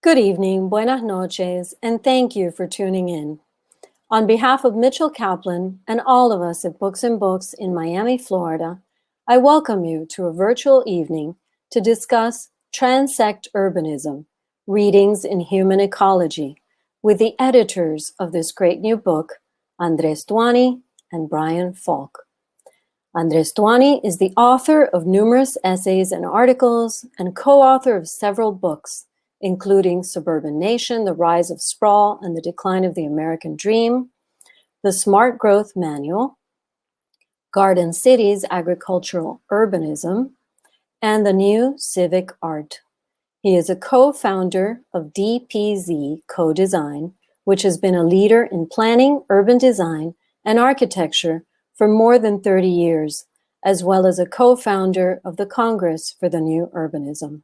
Good evening, buenas noches, and thank you for tuning in. On behalf of Mitchell Kaplan and all of us at Books and Books in Miami, Florida, I welcome you to a virtual evening to discuss Transect Urbanism, Readings in Human Ecology, with the editors of this great new book, Andrés Duany and Brian Falk. Andrés Duany is the author of numerous essays and articles and co-author of several books, including Suburban Nation, The Rise of Sprawl and the Decline of the American Dream, The Smart Growth Manual, Garden Cities, Agricultural Urbanism, and The New Civic Art. He is a co-founder of DPZ Co-Design, which has been a leader in planning, urban design, and architecture for more than 30 years, as well as a co-founder of the Congress for the New Urbanism.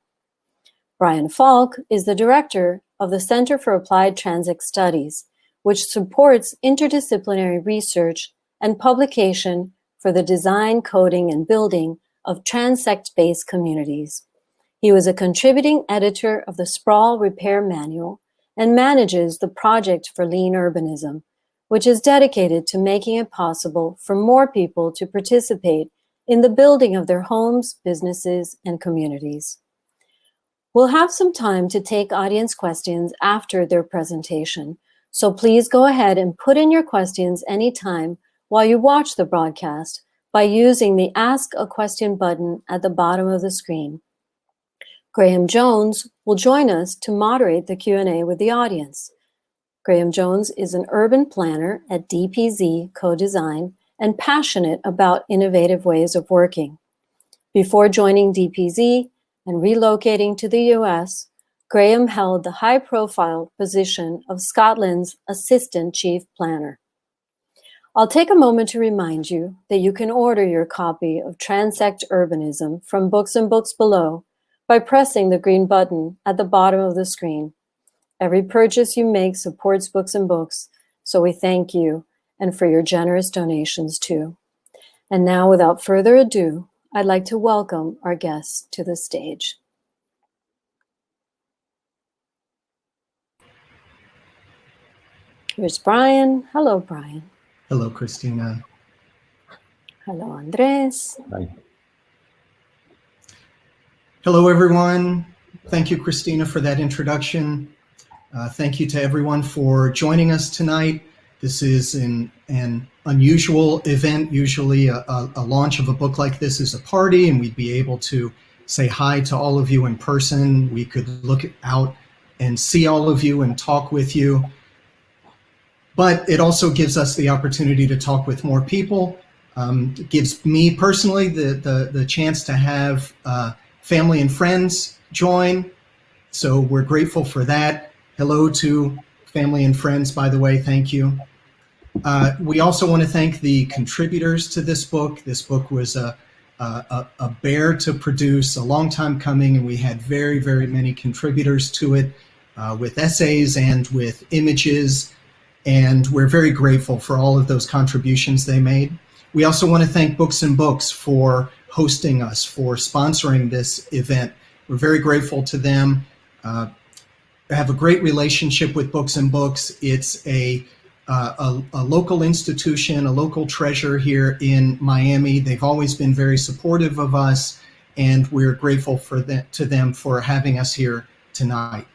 Brian Falk is the director of the Center for Applied Transect Studies, which supports interdisciplinary research and publication for the design, coding, and building of transect-based communities. He was a contributing editor of the Sprawl Repair Manual and manages the Project for Lean Urbanism, which is dedicated to making it possible for more people to participate in the building of their homes, businesses, and communities. We'll have some time to take audience questions after their presentation, so please go ahead and put in your questions anytime while you watch the broadcast by using the Ask a Question button at the bottom of the screen. Graham Jones will join us to moderate the Q&A with the audience. Graham Jones is an urban planner at DPZ Co-Design and passionate about innovative ways of working. Before joining DPZ and relocating to the US, Graham held the high-profile position of Scotland's Assistant Chief Planner. I'll take a moment to remind you that you can order your copy of Transect Urbanism from Books and Books below by pressing the green button at the bottom of the screen. Every purchase you make supports Books and Books, so we thank you and for your generous donations too. And now, without further ado, I'd like to welcome our guests to the stage. Here's Brian. Hello, Brian. Hello, Christina. Hello, Andrés. Hi. Hello, everyone. Thank you, Christina, for that introduction. Thank you to everyone for joining us tonight. This is an unusual event. Usually a launch of a book like this is a party and we'd be able to say hi to all of you in person. We could look out and see all of you and talk with you. But it also gives us the opportunity to talk with more people. It gives me personally the chance to have family and friends join. So we're grateful for that. Hello to family and friends, by the way, thank you. We also want to thank the contributors to this book. This book was a bear to produce, a long time coming, and we had very, very many contributors to it with essays and with images, and we're very grateful for all of those contributions they made. We also want to thank Books and Books for hosting us, for sponsoring this event. We're very grateful to them. I have a great relationship with Books and Books. It's a local institution, a local treasure here in Miami. They've always been very supportive of us, and we're grateful to them for having us here tonight.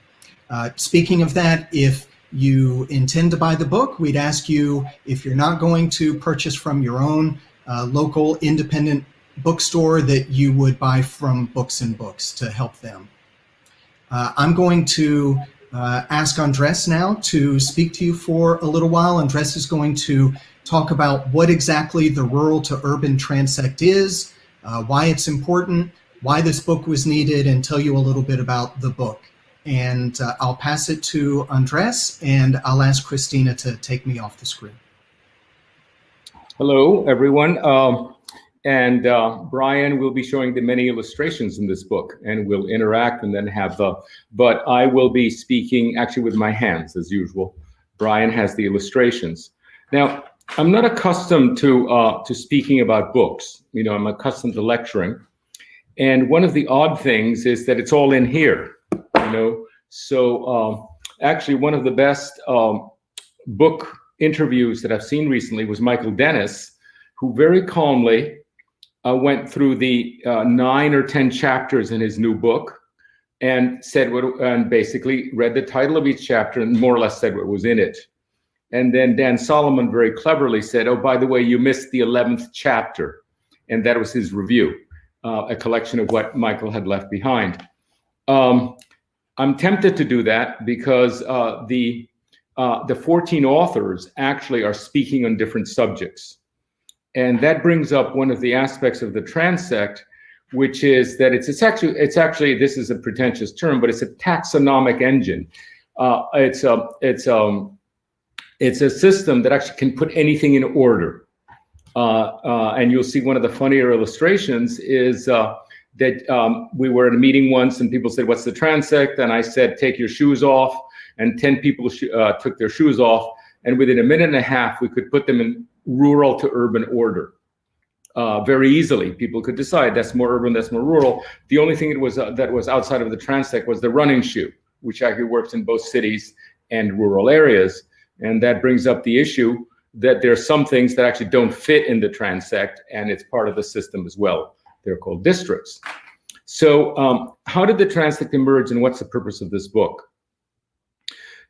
Speaking of that, if you intend to buy the book, we'd ask you, if you're not going to purchase from your own local independent bookstore, that you would buy from Books and Books to help them. I'm going to ask Andrés now to speak to you for a little while. Andrés is going to talk about what exactly the Rural-to-Urban Transect is, why it's important, why this book was needed, and tell you a little bit about the book. And I'll pass it to Andrés, and I'll ask Christina to take me off the screen. Hello, everyone. Brian will be showing the many illustrations in this book, and we'll interact and then have but I will be speaking actually with my hands as usual. Brian has the illustrations. Now, I'm not accustomed to speaking about books. You know, I'm accustomed to lecturing. And one of the odd things is that it's all in here. You know, So actually, one of the best book interviews that I've seen recently was Michael Dennis, who very calmly went through the 9 or 10 chapters in his new book and said and basically read the title of each chapter and more or less said what was in it. And then Dan Solomon very cleverly said, oh, by the way, you missed the 11th chapter. And that was his review, a collection of what Michael had left behind. I'm tempted to do that because the 14 authors actually are speaking on different subjects. And that brings up one of the aspects of the Transect, which is that it's actually, this is a pretentious term, but it's a taxonomic engine. It's a system that actually can put anything in order. And you'll see one of the funnier illustrations is that we were at a meeting once and people said, what's the Transect? And I said, take your shoes off. And 10 people took their shoes off. And within a minute and a half, we could put them in rural to urban order. Very easily, people could decide that's more urban, that's more rural. The only thing that was outside of the Transect was the running shoe, which actually works in both cities and rural areas. And that brings up the issue that there are some things that actually don't fit in the Transect, and it's part of the system as well. They're called districts. So how did the Transect emerge, and what's the purpose of this book?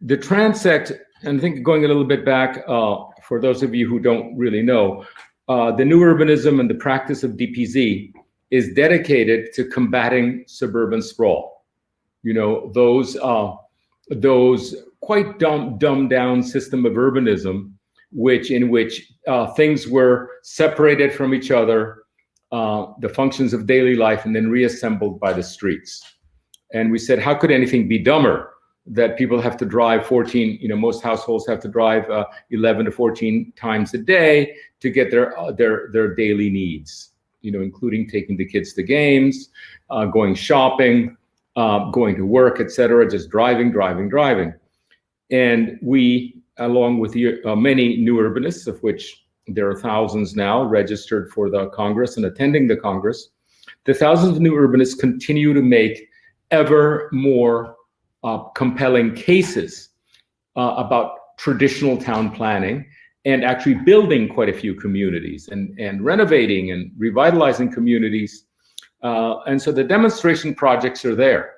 The Transect, and I think going a little bit back, for those of you who don't really know, the new urbanism and the practice of DPZ is dedicated to combating suburban sprawl. You know, those quite dumbed down system of urbanism, in which things were separated from each other, the functions of daily life, and then reassembled by the streets. And we said, how could anything be dumber? That people have to drive 14, most households have to drive 11 to 14 times a day to get their daily needs, including taking the kids to games, going shopping, going to work, etc., just driving. And we, along with many new urbanists, of which there are thousands now registered for the Congress and attending the Congress, the thousands of new urbanists continue to make ever more compelling cases about traditional town planning and actually building quite a few communities and renovating and revitalizing communities. And so the demonstration projects are there.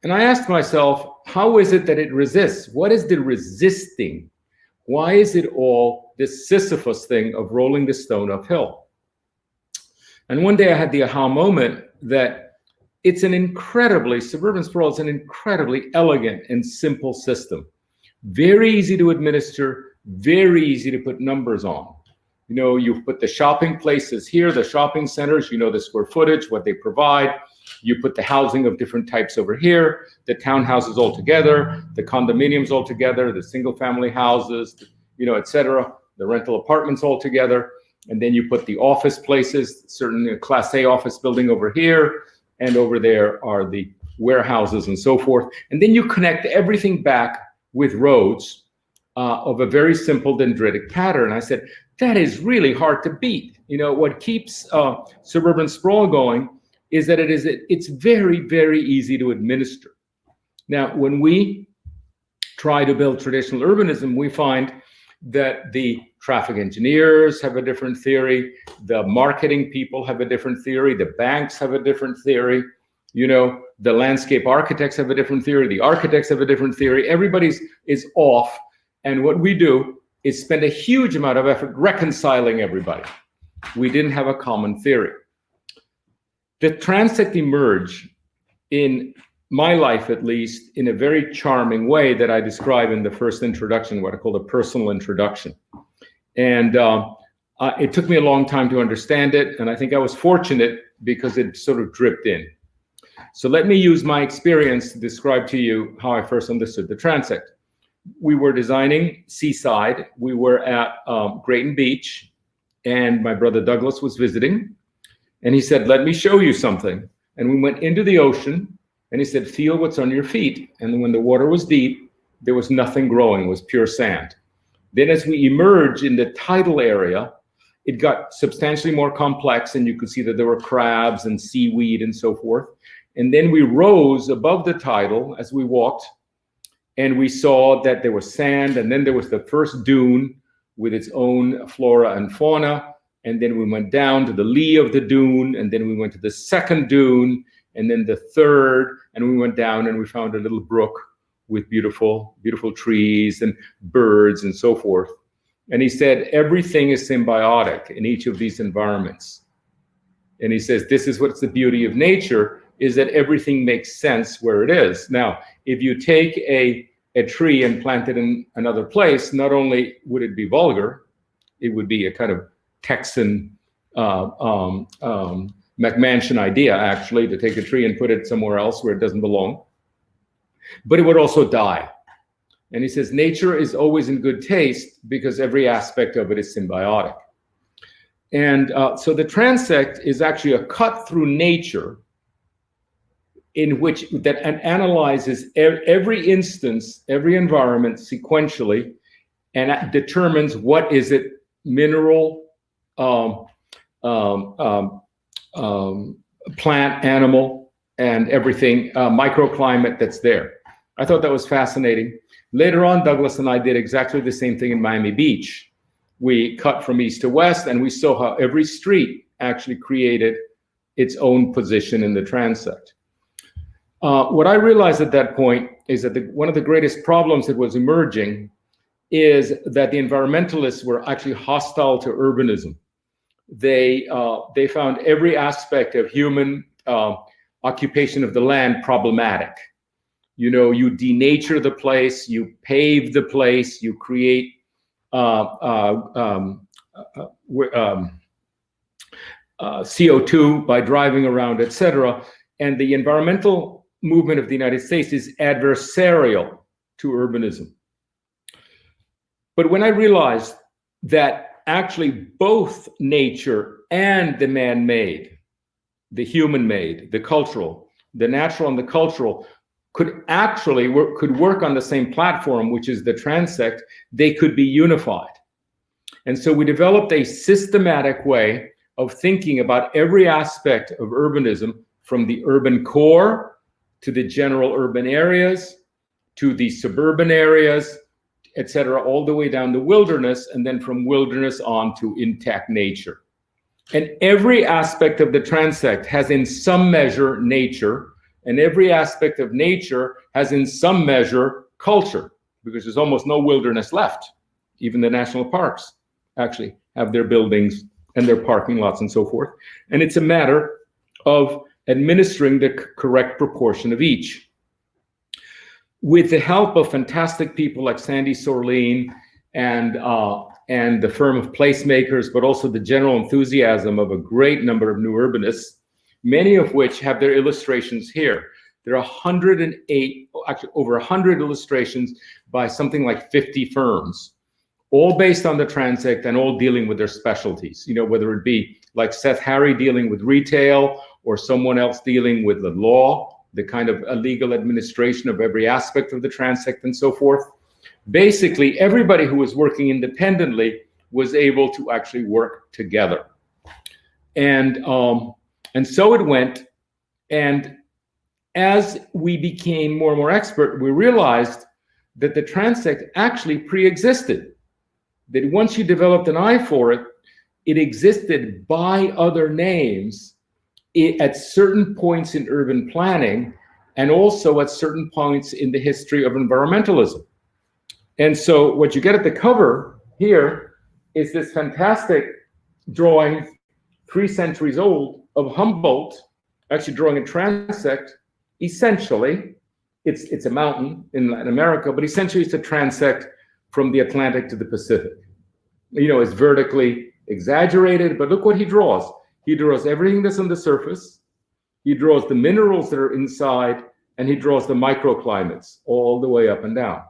And I asked myself, how is it that it resists? What is the resisting? Why is it all this Sisyphus thing of rolling the stone uphill? And one day I had the aha moment that suburban sprawl is an incredibly elegant and simple system. Very easy to administer, very easy to put numbers on. You put the shopping places here, the shopping centers, the square footage, what they provide. You put the housing of different types over here, the townhouses all together, the condominiums all together, the single family houses, et cetera, the rental apartments all together. And then you put the office places, certain Class A office building over here, and over there are the warehouses and so forth. And then you connect everything back with roads of a very simple dendritic pattern. I said, that is really hard to beat. What keeps suburban sprawl going is that it's very, very easy to administer. Now, when we try to build traditional urbanism, we find that the traffic engineers have a different theory, the marketing people have a different theory, the banks have a different theory, the landscape architects have a different theory, the architects have a different theory, everybody's is off. And what we do is spend a huge amount of effort reconciling everybody. We didn't have a common theory. The Transect emerged, in my life at least, in a very charming way that I describe in the first introduction, what I call the personal introduction. And it took me a long time to understand it, and I think I was fortunate because it sort of dripped in. So let me use my experience to describe to you how I first understood the Transect. We were designing Seaside. We were at Grayton Beach, and my brother Douglas was visiting. And he said, let me show you something. And we went into the ocean, and he said, feel what's on your feet. And when the water was deep, there was nothing growing, it was pure sand. Then as we emerged in the tidal area, it got substantially more complex, and you could see that there were crabs and seaweed and so forth. And then we rose above the tidal as we walked, and we saw that there was sand, and then there was the first dune with its own flora and fauna. And then we went down to the lee of the dune, and then we went to the second dune, and then the third, and we went down and we found a little brook with beautiful, beautiful trees and birds and so forth. And he said, everything is symbiotic in each of these environments. And he says, this is what's the beauty of nature, is that everything makes sense where it is. Now, if you take a tree and plant it in another place, not only would it be vulgar, it would be a kind of Texan McMansion idea, actually, to take a tree and put it somewhere else where it doesn't belong. But it would also die. And he says, nature is always in good taste because every aspect of it is symbiotic. And so the transect is actually a cut through nature in which that analyzes every instance, every environment sequentially, and determines what is it, mineral, plant, animal, and everything, microclimate that's there. I thought that was fascinating. Later on, Douglas and I did exactly the same thing in Miami Beach. We cut from east to west, and we saw how every street actually created its own position in the transect. What I realized at that point is that one of the greatest problems that was emerging is that the environmentalists were actually hostile to urbanism. They found every aspect of human occupation of the land problematic. You know, you denature the place, you pave the place, you create CO2 by driving around, etc. And the environmental movement of the United States is adversarial to urbanism. But when I realized that actually both nature and the man-made, the human-made, the cultural, the natural and the cultural could actually work on the same platform, which is the transect, they could be unified. And so we developed a systematic way of thinking about every aspect of urbanism, from the urban core to the general urban areas, to the suburban areas, etc., all the way down the wilderness, and then from wilderness on to intact nature. And every aspect of the transect has in some measure nature, and every aspect of nature has in some measure culture, because there's almost no wilderness left. Even the national parks actually have their buildings and their parking lots and so forth. And it's a matter of administering the correct proportion of each. With the help of fantastic people like Sandy Sorleen and the firm of placemakers, but also the general enthusiasm of a great number of new urbanists, many of which have their illustrations here. There are 108, actually over 100 illustrations by something like 50 firms, all based on the transect and all dealing with their specialties. You know, whether it be like Seth Harry dealing with retail, or someone else dealing with the law, the kind of illegal administration of every aspect of the transect and so forth. Basically, everybody who was working independently was able to actually work together. And so it went. And as we became more and more expert, we realized that the transect actually pre-existed. That once you developed an eye for it, it existed by other names at certain points in urban planning, and also at certain points in the history of environmentalism. And so what you get at the cover here is this fantastic drawing, 3 centuries old, of Humboldt, actually drawing a transect. Essentially, it's a mountain in Latin America, but essentially it's a transect from the Atlantic to the Pacific. You know, it's vertically exaggerated, but look what he draws. He draws everything that's on the surface, he draws the minerals that are inside, and he draws the microclimates all the way up and down.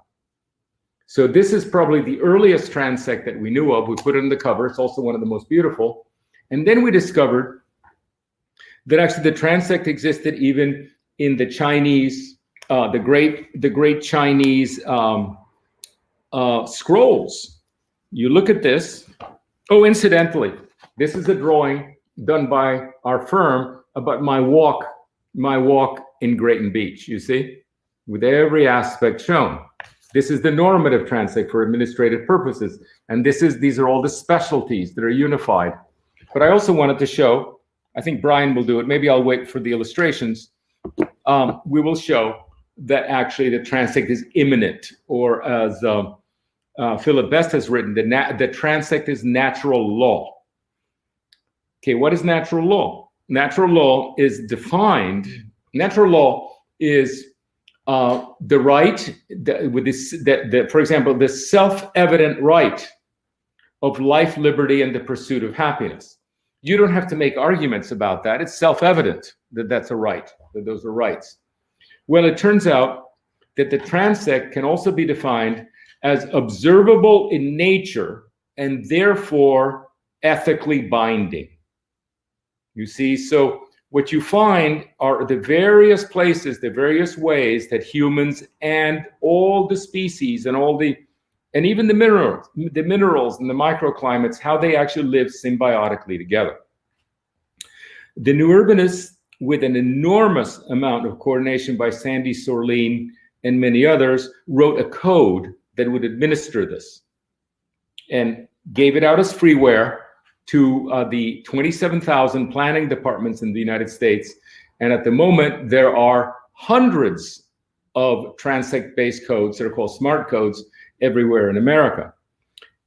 So this is probably the earliest transect that we knew of. We put it on the cover. It's also one of the most beautiful. And then we discovered that actually the transect existed even in the Chinese, the great Chinese scrolls. You look at this. Oh, incidentally, this is a drawing done by our firm about my walk my walk in Grayton Beach, you see, with every aspect shown. This is the normative transect for administrative purposes. And these are all the specialties that are unified. But I also wanted to show, I think Brian will do it, maybe I'll wait for the illustrations. We will show that actually the transect is imminent, or as Philip Best has written, the transect is natural law. Okay, what is natural law? Natural law is defined, natural law is the right, for example, the self-evident right of life, liberty, and the pursuit of happiness. You don't have to make arguments about that. It's self-evident that that's a right, that those are rights. Well, it turns out that the transect can also be defined as observable in nature and therefore ethically binding. You see, so what you find are the various places, the various ways that humans and all the species and and even the minerals and the microclimates, how they actually live symbiotically together. The new urbanists, with an enormous amount of coordination by Sandy Sorleen and many others, wrote a code that would administer this and gave it out as freeware to the 27,000 planning departments in the United States. And at the moment, there are hundreds of transect-based codes that are called smart codes everywhere in America.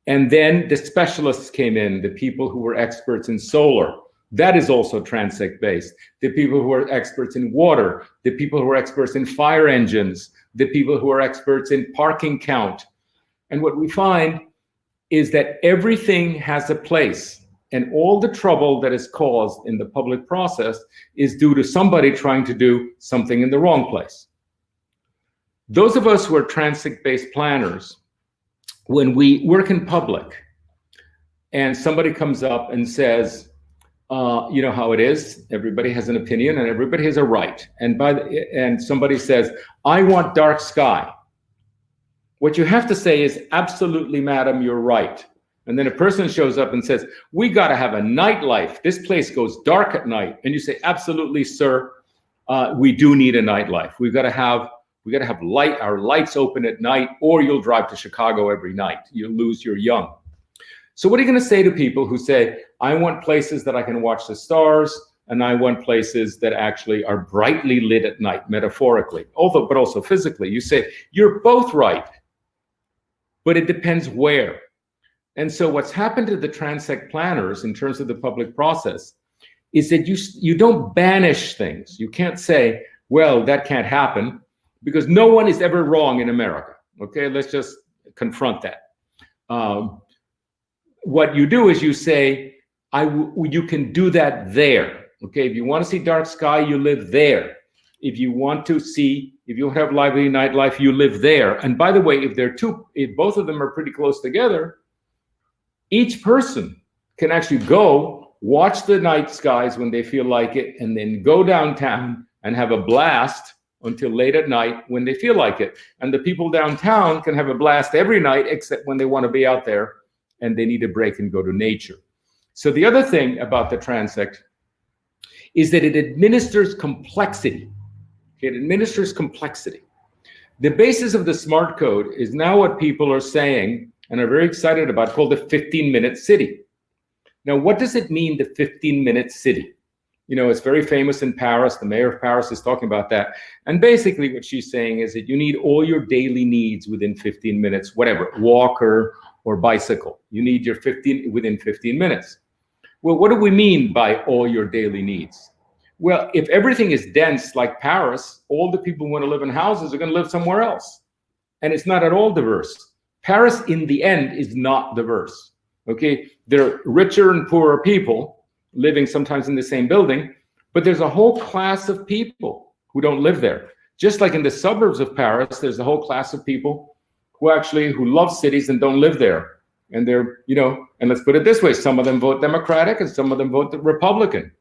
And then the specialists came in, the people who were experts in solar. That is also transect-based. The people who are experts in water, the people who are experts in fire engines, the people who are experts in parking count. And what we find is that everything has a place. And all the trouble that is caused in the public process is due to somebody trying to do something in the wrong place. Those of us who are transect-based planners, when we work in public and somebody comes up and says, you know how it is, everybody has an opinion and everybody has a right. And somebody says, I want dark sky. What you have to say is, absolutely, madam, you're right. And then a person shows up and says, we got to have a nightlife. This place goes dark at night. And you say, absolutely, sir, we do need a nightlife. We got to have our lights open at night, or you'll drive to Chicago every night. You'll lose your young. So what are you going to say to people who say, I want places that I can watch the stars, and I want places that actually are brightly lit at night, metaphorically, but also physically? You say, you're both right, but it depends where. And so what's happened to the transect planners in terms of the public process is that you don't banish things. You can't say, well, that can't happen, because no one is ever wrong in America. Okay, let's just confront that. What you do is you say, you can do that there. Okay, if you want to see dark sky, you live there. If you want to have lively nightlife, you live there. And by the way, if both of them are pretty close together, each person can actually go watch the night skies when they feel like it, and then go downtown and have a blast until late at night when they feel like it. And the people downtown can have a blast every night, except when they want to be out there and they need a break and go to nature. So the other thing about the transect is that it administers complexity. It administers complexity. The basis of the smart code is now what people are saying and are very excited about, called the 15-minute city. Now, what does it mean, the 15-minute city? You know, it's very famous in Paris. The mayor of Paris is talking about that. And basically what she's saying is that you need all your daily needs within 15 minutes, whatever, walker or bicycle. You need your within 15 minutes. Well, what do we mean by all your daily needs? Well, if everything is dense like Paris, all the people who want to live in houses are going to live somewhere else. And it's not at all diverse. Paris, in the end, is not diverse. Okay, there are richer and poorer people living sometimes in the same building, but there's a whole class of people who don't live there. Just like in the suburbs of Paris, there's a whole class of people who love cities and don't live there. And they're, and let's put it this way, some of them vote Democratic and some of them vote Republican,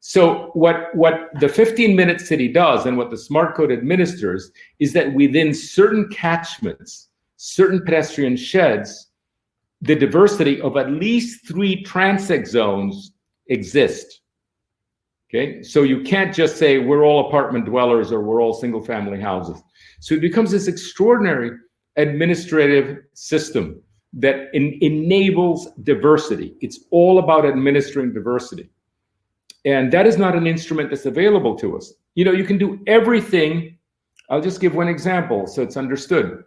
So what the 15-minute city does and what the smart code administers is that within certain catchments, certain pedestrian sheds, the diversity of at least 3 transect zones exist. Okay, so you can't just say we're all apartment dwellers or we're all single family houses. So it becomes this extraordinary administrative system that enables diversity. It's all about administering diversity. And that is not an instrument that's available to us. You know, you can do everything. I'll just give one example so it's understood.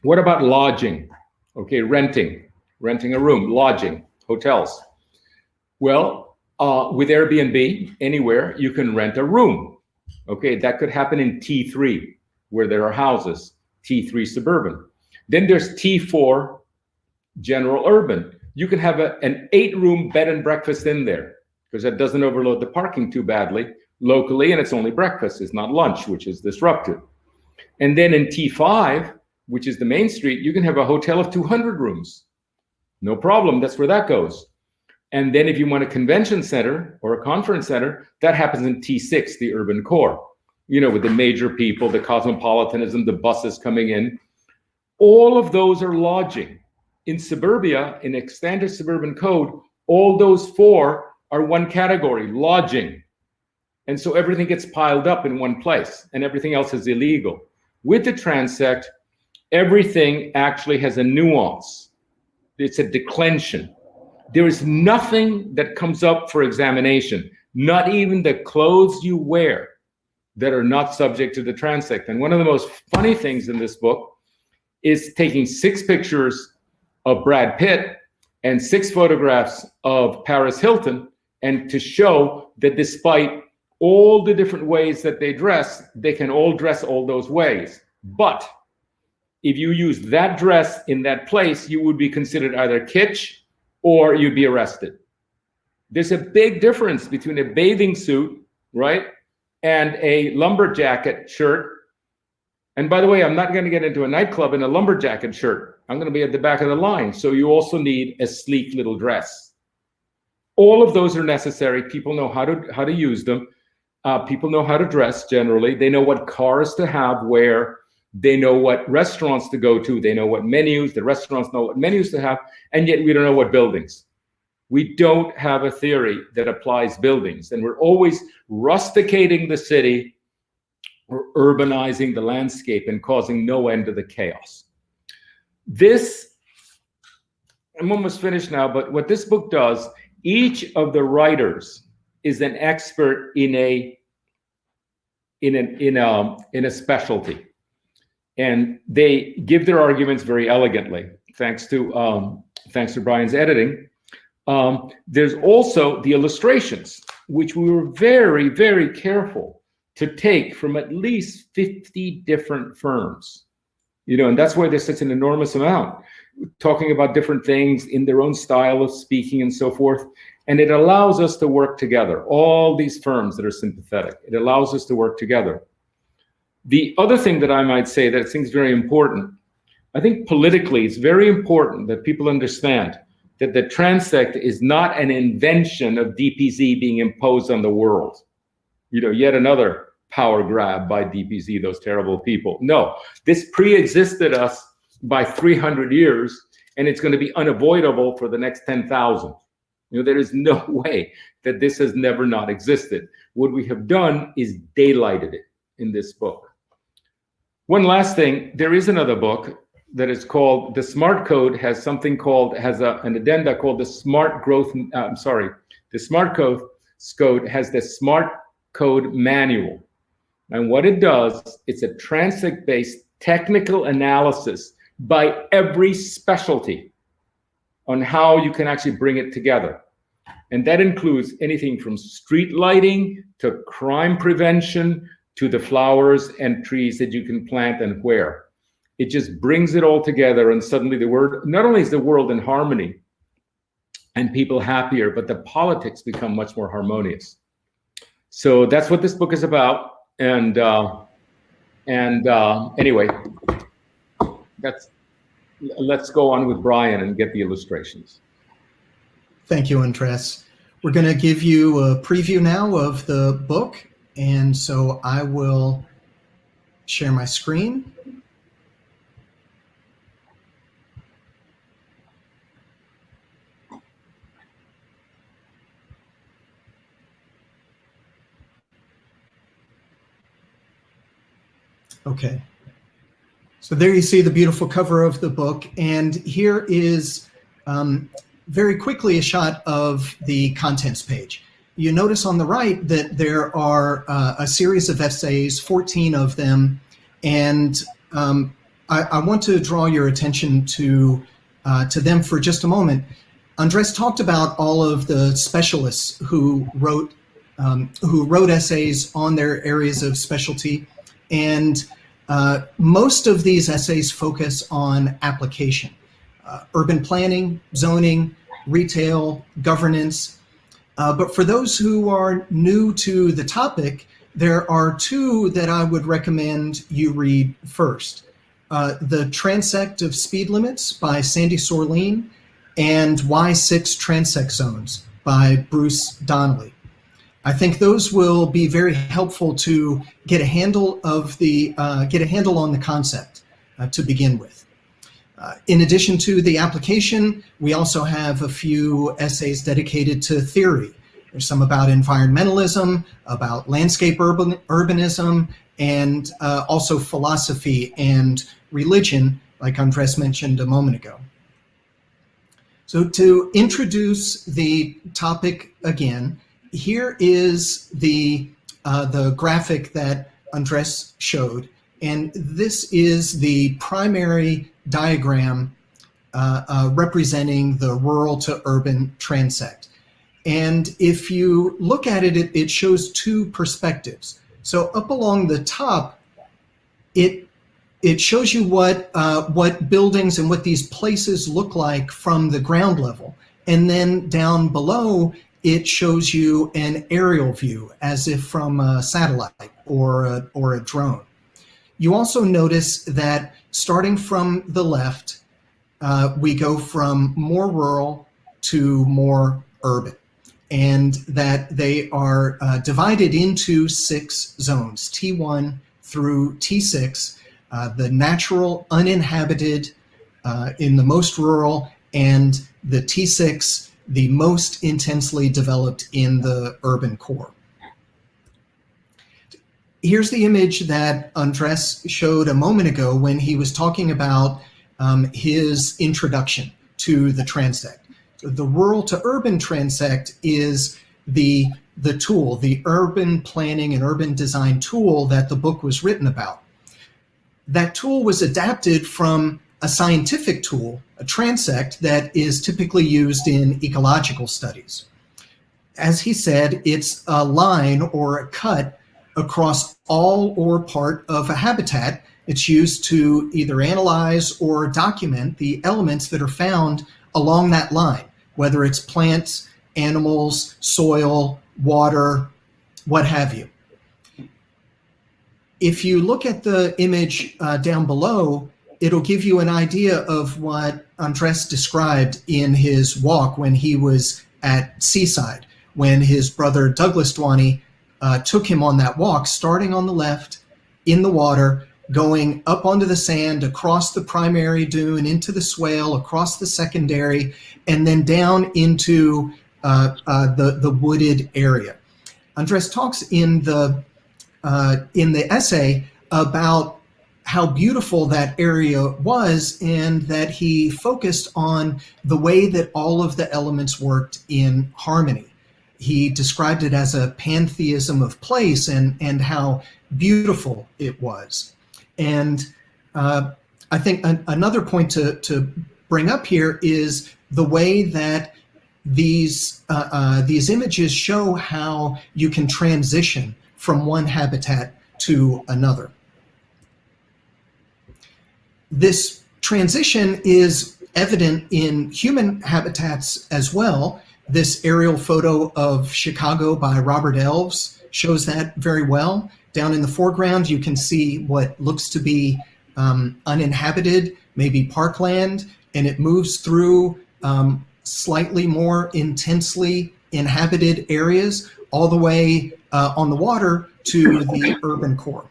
What about lodging? Okay, renting a room, lodging, hotels. Well, with Airbnb, anywhere, you can rent a room. Okay, that could happen in T3, where there are houses, T3 suburban. Then there's T4, general urban. You can have an 8-room bed and breakfast in there, because that doesn't overload the parking too badly locally, and it's only breakfast, it's not lunch, which is disruptive. And then in T5, which is the main street, you can have a hotel of 200 rooms. No problem, that's where that goes. And then if you want a convention center or a conference center, that happens in T6, the urban core, you know, with the major people, the cosmopolitanism, the buses coming in. All of those are lodging. In suburbia, in a standard suburban code, all those 4 are one category, lodging. And so everything gets piled up in one place and everything else is illegal. With the Transect, everything actually has a nuance. It's a declension. There is nothing that comes up for examination, not even the clothes you wear, that are not subject to the Transect. And one of the most funny things in this book is taking 6 pictures of Brad Pitt and 6 photographs of Paris Hilton, and to show that despite all the different ways that they dress, they can all dress all those ways. But if you use that dress in that place, you would be considered either kitsch or you'd be arrested. There's a big difference between a bathing suit, right, and a lumberjacket shirt. And by the way, I'm not going to get into a nightclub in a lumberjacket shirt. I'm going to be at the back of the line. So you also need a sleek little dress. All of those are necessary. People know how to use them. People know how to dress generally. They know what cars to have where. They know what restaurants to go to. They know what menus. The restaurants know what menus to have. And yet we don't know what buildings. We don't have a theory that applies buildings. And we're always rusticating the city or urbanizing the landscape and causing no end to the chaos. This, I'm almost finished now, but what this book does, each of the writers is an expert in a specialty. And they give their arguments very elegantly, thanks to Brian's editing. There's also the illustrations, which we were very, very careful to take from at least 50 different firms. You know, and that's why there's such an enormous amount, talking about different things in their own style of speaking and so forth. And it allows us to work together. All these firms that are sympathetic, it allows us to work together. The other thing that I might say that I think is very important, I think politically it's very important that people understand that the Transect is not an invention of DPZ being imposed on the world. You know, yet another power grab by DPZ, those terrible people. No, this pre-existed us by 300 years, and it's going to be unavoidable for the next 10,000. You know, there is no way that this has never not existed. What we have done is daylighted it in this book. One last thing, there is another book that is called, the Smart Code has something called, an addenda called the Smart Growth, the Smart Code has the Smart Code Manual. And what it does, it's a Transect-based technical analysis by every specialty on how you can actually bring it together. And that includes anything from street lighting to crime prevention to the flowers and trees that you can plant and where. It just brings it all together, and suddenly not only is the world in harmony and people happier, but the politics become much more harmonious. So that's what this book is about. And anyway, let's go on with Brian and get the illustrations. Thank you, Andrés. We're going to give you a preview now of the book. And so I will share my screen. Okay. So there you see the beautiful cover of the book. And here is very quickly a shot of the contents page. You notice on the right that there are a series of essays, 14 of them. And I want to draw your attention to them for just a moment. Andrés talked about all of the specialists who wrote essays on their areas of specialty, and most of these essays focus on application, urban planning, zoning, retail, governance. But for those who are new to the topic, there are two that I would recommend you read first. The Transect of Speed Limits by Sandy Sorleen and Y6 Transect Zones by Bruce Donnelly. I think those will be very helpful to get a handle on the concept to begin with. In addition to the application, we also have a few essays dedicated to theory. There's some about environmentalism, about landscape urbanism, and also philosophy and religion, like Andrés mentioned a moment ago. So to introduce the topic again, here is the graphic that Andrés showed, and this is the primary diagram representing the rural-to-urban transect. And if you look at it, it shows two perspectives. So up along the top, it shows you what buildings and what these places look like from the ground level. And then down below, it shows you an aerial view, as if from a satellite or a drone. You also notice that starting from the left, we go from more rural to more urban, and that they are divided into 6 zones, T1 through T6, the natural, uninhabited in the most rural, and the T6, the most intensely developed in the urban core. Here's the image that Andrés showed a moment ago when he was talking about his introduction to the transect. The rural-to-urban transect is the tool, the urban planning and urban design tool that the book was written about. That tool was adapted from a scientific tool, a transect, that is typically used in ecological studies. As he said, it's a line or a cut across all or part of a habitat. It's used to either analyze or document the elements that are found along that line, whether it's plants, animals, soil, water, what have you. If you look at the image down below, it'll give you an idea of what Andrés described in his walk when he was at Seaside, when his brother Douglas Duany took him on that walk, starting on the left in the water, going up onto the sand, across the primary dune, into the swale, across the secondary, and then down into the wooded area. Andrés talks in the essay about how beautiful that area was, and that he focused on the way that all of the elements worked in harmony. He described it as a pantheism of place, and how beautiful it was. And I think another point to bring up here is the way that these images show how you can transition from one habitat to another. This transition is evident in human habitats as well. This aerial photo of Chicago by Robert Elves shows that very well. Down in the foreground, you can see what looks to be uninhabited, maybe parkland, and it moves through slightly more intensely inhabited areas, all the way on the water to the urban core.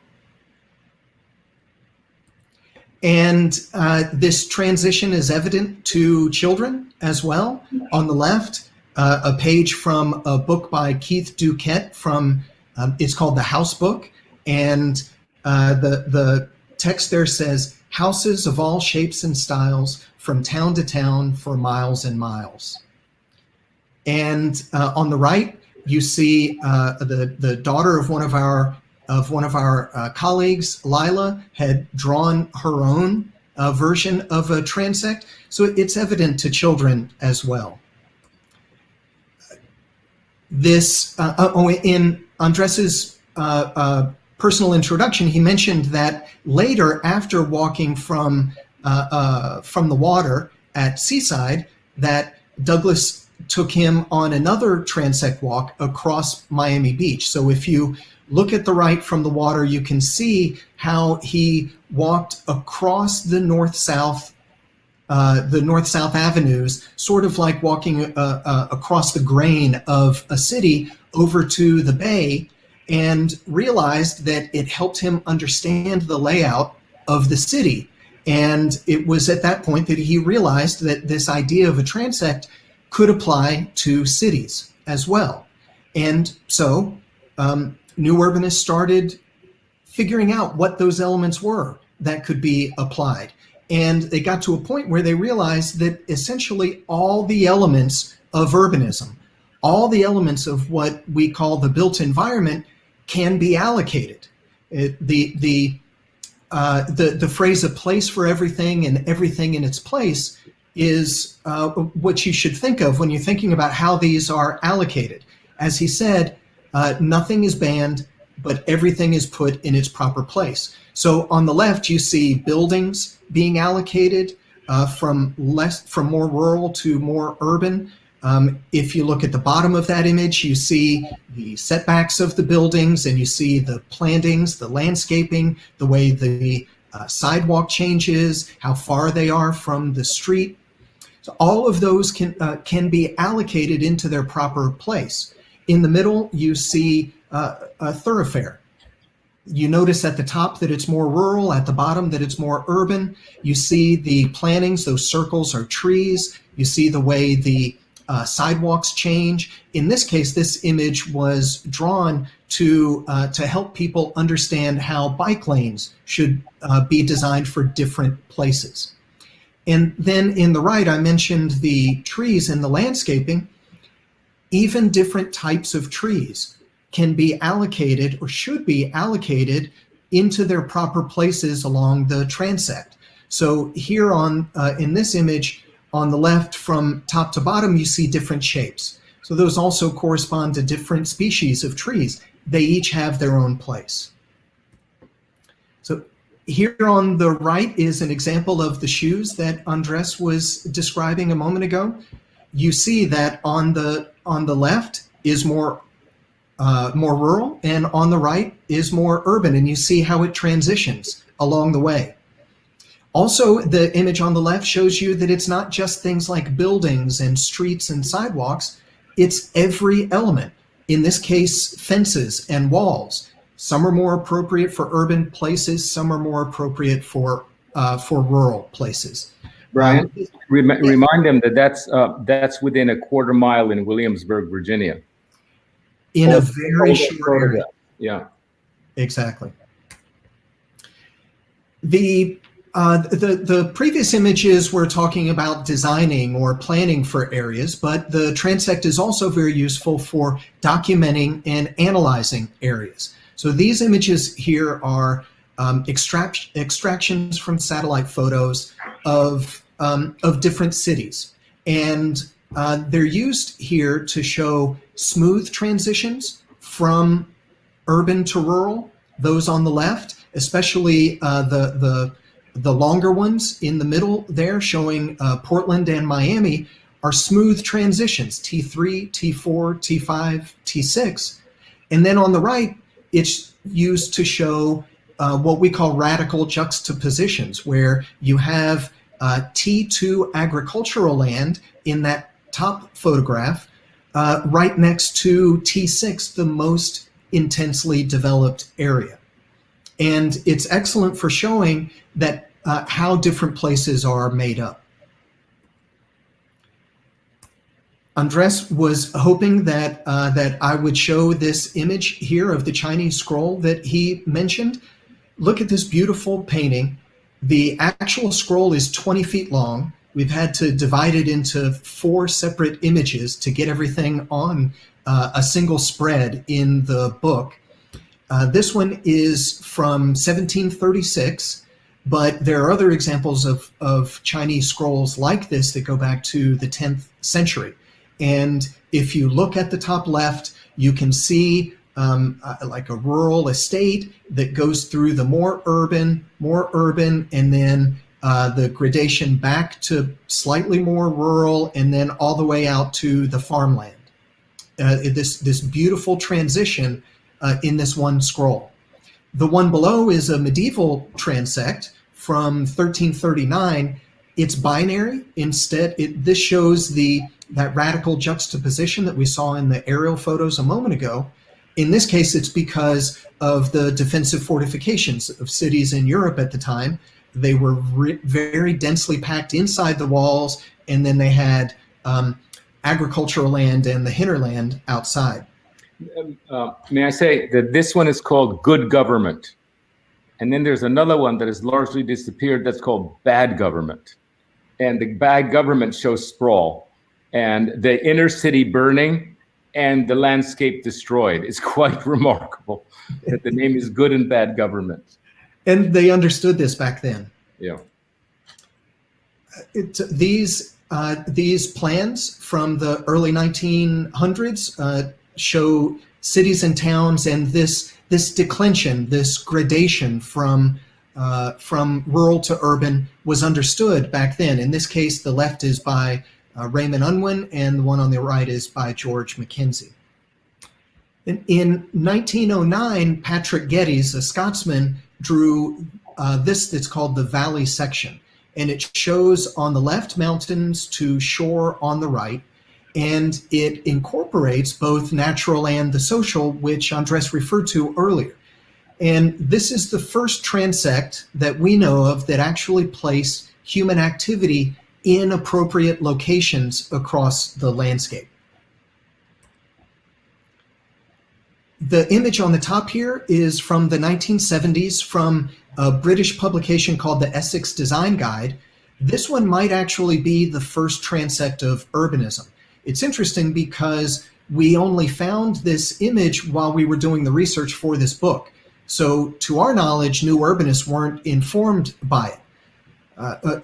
And this transition is evident to children as well. On the left, a page from a book by Keith Duquette from, it's called The House Book. And The text there says, houses of all shapes and styles from town to town for miles and miles. And on the right, you see the daughter of one of our colleagues, Lila, had drawn her own version of a transect. So it's evident to children as well. This in Andres's personal introduction, he mentioned that later, after walking from the water at Seaside, that Douglas took him on another transect walk across Miami Beach. So if you look at the right from the water, you can see how he walked across the north-south avenues, sort of like walking across the grain of a city over to the bay, and realized that it helped him understand the layout of the city. And it was at that point that he realized that this idea of a transect could apply to cities as well. And so new urbanists started figuring out what those elements were that could be applied. And they got to a point where they realized that essentially all the elements of urbanism, all the elements of what we call the built environment, can be allocated. The phrase "a place for everything and everything in its place" is what you should think of when you're thinking about how these are allocated. As he said, nothing is banned, but everything is put in its proper place. So on the left, you see buildings being allocated from more rural to more urban. If you look at the bottom of that image, you see the setbacks of the buildings, and you see the plantings, the landscaping, the way the sidewalk changes, how far they are from the street. So all of those can be allocated into their proper place. In the middle, you see a thoroughfare. You notice at the top that it's more rural, at the bottom that it's more urban. You see the plantings, those circles are trees. You see the way the sidewalks change. In this case, this image was drawn to help people understand how bike lanes should be designed for different places. And then in the right, I mentioned the trees and the landscaping. Even different types of trees can be allocated or should be allocated into their proper places along the transect. So here in this image, on the left from top to bottom, you see different shapes. So those also correspond to different species of trees. They each have their own place. So here on the right is an example of the shoes that Andrés was describing a moment ago. You see that on the left is more rural, and on the right is more urban, and you see how it transitions along the way. Also, the image on the left shows you that it's not just things like buildings and streets and sidewalks, it's every element. In this case, fences and walls. Some are more appropriate for urban places, some are more appropriate for rural places. Brian, remind them that that's within a quarter mile in Williamsburg, Virginia. In a very short area. Yeah. Exactly. The previous images were talking about designing or planning for areas, but the transect is also very useful for documenting and analyzing areas. So these images here are extractions from satellite photos of different cities. And they're used here to show smooth transitions from urban to rural, those on the left, especially the longer ones in the middle there showing Portland and Miami are smooth transitions, T3, T4, T5, T6. And then on the right, it's used to show what we call radical juxtapositions, where you have T2 agricultural land in that top photograph right next to T6, the most intensely developed area. And it's excellent for showing that how different places are made up. Andrés was hoping that I would show this image here of the Chinese scroll that he mentioned. look at this beautiful painting. The actual scroll is 20 feet long. We've had to divide it into 4 separate images to get everything on a single spread in the book. This one is from 1736, but there are other examples of Chinese scrolls like this that go back to the 10th century. And if you look at the top left, you can see like a rural estate that goes through the more urban, and then the gradation back to slightly more rural, and then all the way out to the farmland. This beautiful transition in this one scroll. The one below is a medieval transect from 1339. It's binary. Instead, this shows that radical juxtaposition that we saw in the aerial photos a moment ago. In this case, it's because of the defensive fortifications of cities in Europe at the time. They were very densely packed inside the walls, and then they had agricultural land and the hinterland outside. May I say that this one is called Good Government. And then there's another one that has largely disappeared that's called Bad Government. And the Bad Government shows sprawl and the inner city burning and the landscape destroyed. It's quite remarkable that the name is Good and Bad Government. And they understood this back then. Yeah. These plans from the early 1900s show cities and towns and this declension, this gradation from rural to urban was understood back then. In this case, the left is by Raymond Unwin, and the one on the right is by George Mackenzie. In 1909, Patrick Geddes, a Scotsman, drew this that's called the Valley section. And it shows on the left mountains to shore on the right. And it incorporates both natural and the social, which Andrés referred to earlier. And this is the first transect that we know of that actually place human activity in appropriate locations across the landscape. The image on the top here is from the 1970s from a British publication called the Essex Design Guide. This one might actually be the first transect of urbanism. It's interesting because we only found this image while we were doing the research for this book. So to our knowledge, new urbanists weren't informed by it.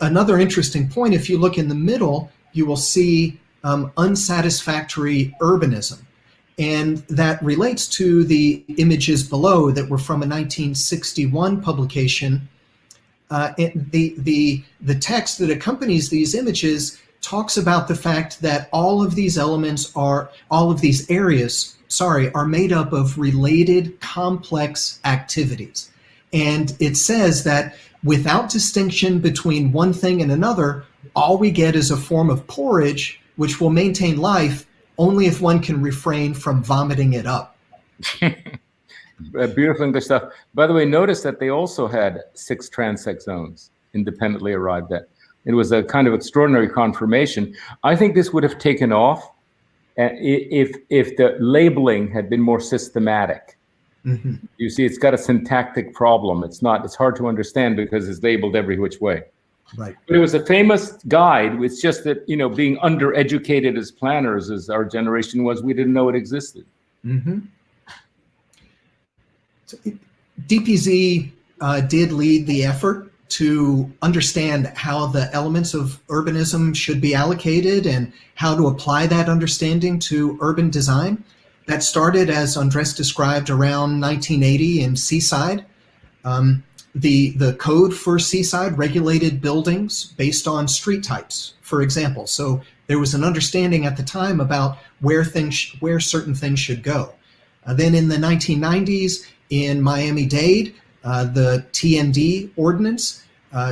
Another interesting point, if you look in the middle, you will see unsatisfactory urbanism. And that relates to the images below that were from a 1961 publication. The text that accompanies these images talks about the fact that all of these areas are made up of related complex activities. And it says that without distinction between one thing and another, all we get is a form of porridge which will maintain life only if one can refrain from vomiting it up. Beautiful English stuff. By the way, notice that they also had 6 transect zones independently arrived at. It was a kind of extraordinary confirmation. I think this would have taken off if the labeling had been more systematic. Mm-hmm. You see, it's got a syntactic problem. It's hard to understand because it's labeled every which way. Right. But it was a famous guide. It's just that, being undereducated as planners, as our generation was, we didn't know it existed. Mm-hmm. So DPZ did lead the effort to understand how the elements of urbanism should be allocated and how to apply that understanding to urban design. That started, as Andrés described, around 1980 in Seaside. The code for Seaside regulated buildings based on street types, for example. So there was an understanding at the time about where certain things should go. Then in the 1990s, in Miami-Dade, the TND ordinance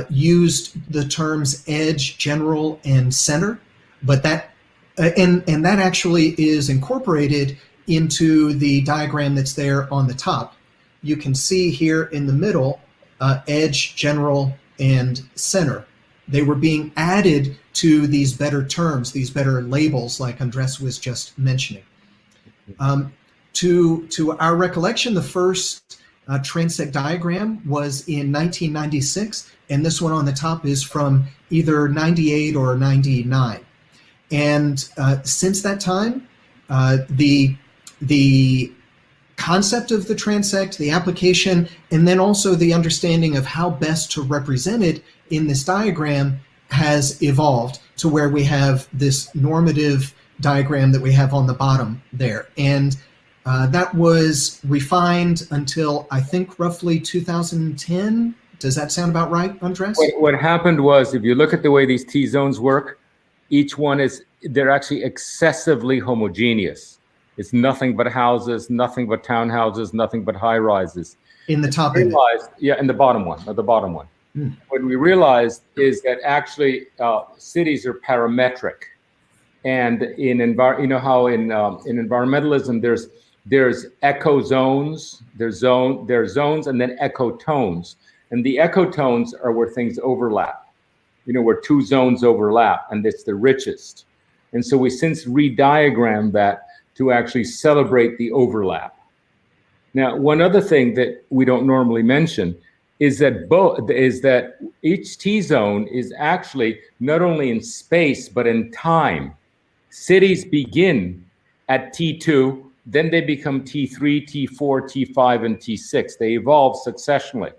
used the terms edge, general, and center, but that actually is incorporated into the diagram that's there on the top. You can see here in the middle, edge, general, and center. They were being added to these better terms, these better labels, like Andrés was just mentioning. To our recollection, the first transect diagram was in 1996, and this one on the top is from either 98 or 99. And since that time, the concept of the transect, the application, and then also the understanding of how best to represent it in this diagram has evolved to where we have this normative diagram that we have on the bottom there. And that was refined until I think roughly 2010. Does that sound about right, Andrés? What happened was, if you look at the way these T-zones work, each one they're actually excessively homogeneous. It's nothing but houses, nothing but townhouses, nothing but high rises. In the top image. Yeah, in the bottom one, What we realized is that actually cities are parametric. And in environmentalism, there's echo zones, there's zones, and then ecotones. And the ecotones are where things overlap, where two zones overlap, and it's the richest. And so we since re-diagrammed that to actually celebrate the overlap. Now, one other thing that we don't normally mention is that each T-zone is actually not only in space, but in time. Cities begin at T2, then they become T3, T4, T5, and T6. They evolve successionally.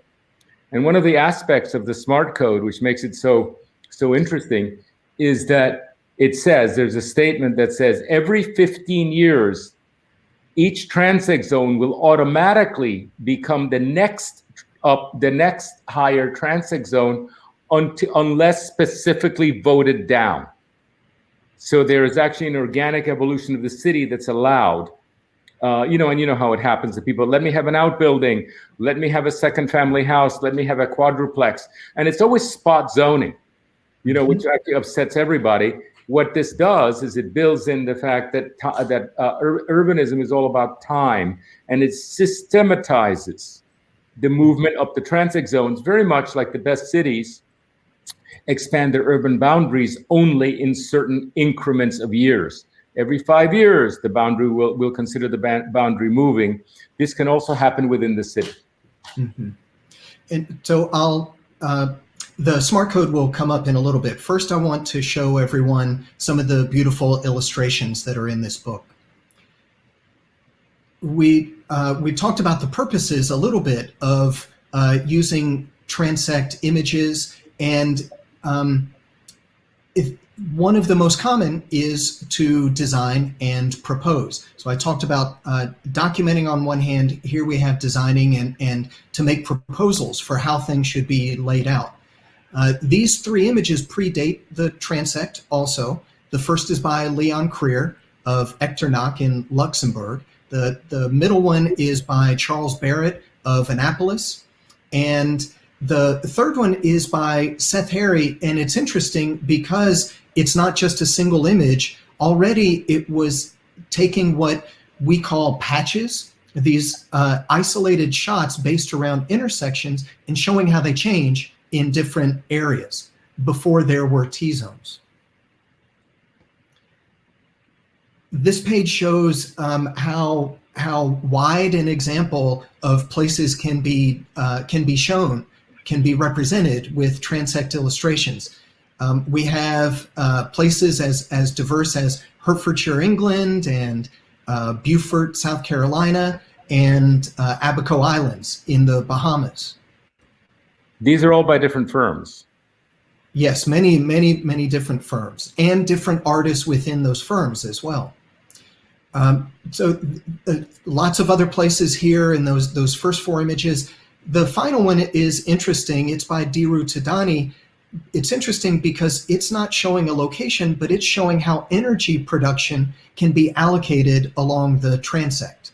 And one of the aspects of the smart code, which makes it so interesting, is that there's a statement that says every 15 years, each transect zone will automatically become the next higher transect zone unless specifically voted down. So there is actually an organic evolution of the city that's allowed. And you know how it happens to people. Let me have an outbuilding. Let me have a second family house. Let me have a quadruplex. And it's always spot zoning, which actually upsets everybody. What this does is it builds in the fact that urbanism is all about time, and it systematizes the movement up the transect zones, very much like the best cities expand their urban boundaries only in certain increments of years. Every 5 years, the boundary will consider the boundary moving. This can also happen within the city. Mm-hmm. And so the smart code will come up in a little bit. First, I want to show everyone some of the beautiful illustrations that are in this book. We talked about the purposes a little bit of using transect images, and one of the most common is to design and propose. So I talked about documenting on one hand. Here we have designing and to make proposals for how things should be laid out. These three images predate the transect also. The first is by Leon Krier of Echternach in Luxembourg. The middle one is by Charles Barrett of Annapolis. And the third one is by Seth Harry. And it's interesting because it's not just a single image. Already it was taking what we call patches, these isolated shots based around intersections, and showing how they change in different areas before there were T-zones. This page shows how wide an example of places can be shown, can be represented with transect illustrations. We have places as diverse as Hertfordshire, England, and Beaufort, South Carolina, and Abaco Islands in the Bahamas. These are all by different firms. Yes, many different firms and different artists within those firms as well. So lots of other places here in those first four images. The final one is interesting. It's by Rural-to-Urban. It's interesting because it's not showing a location, but it's showing how energy production can be allocated along the transect.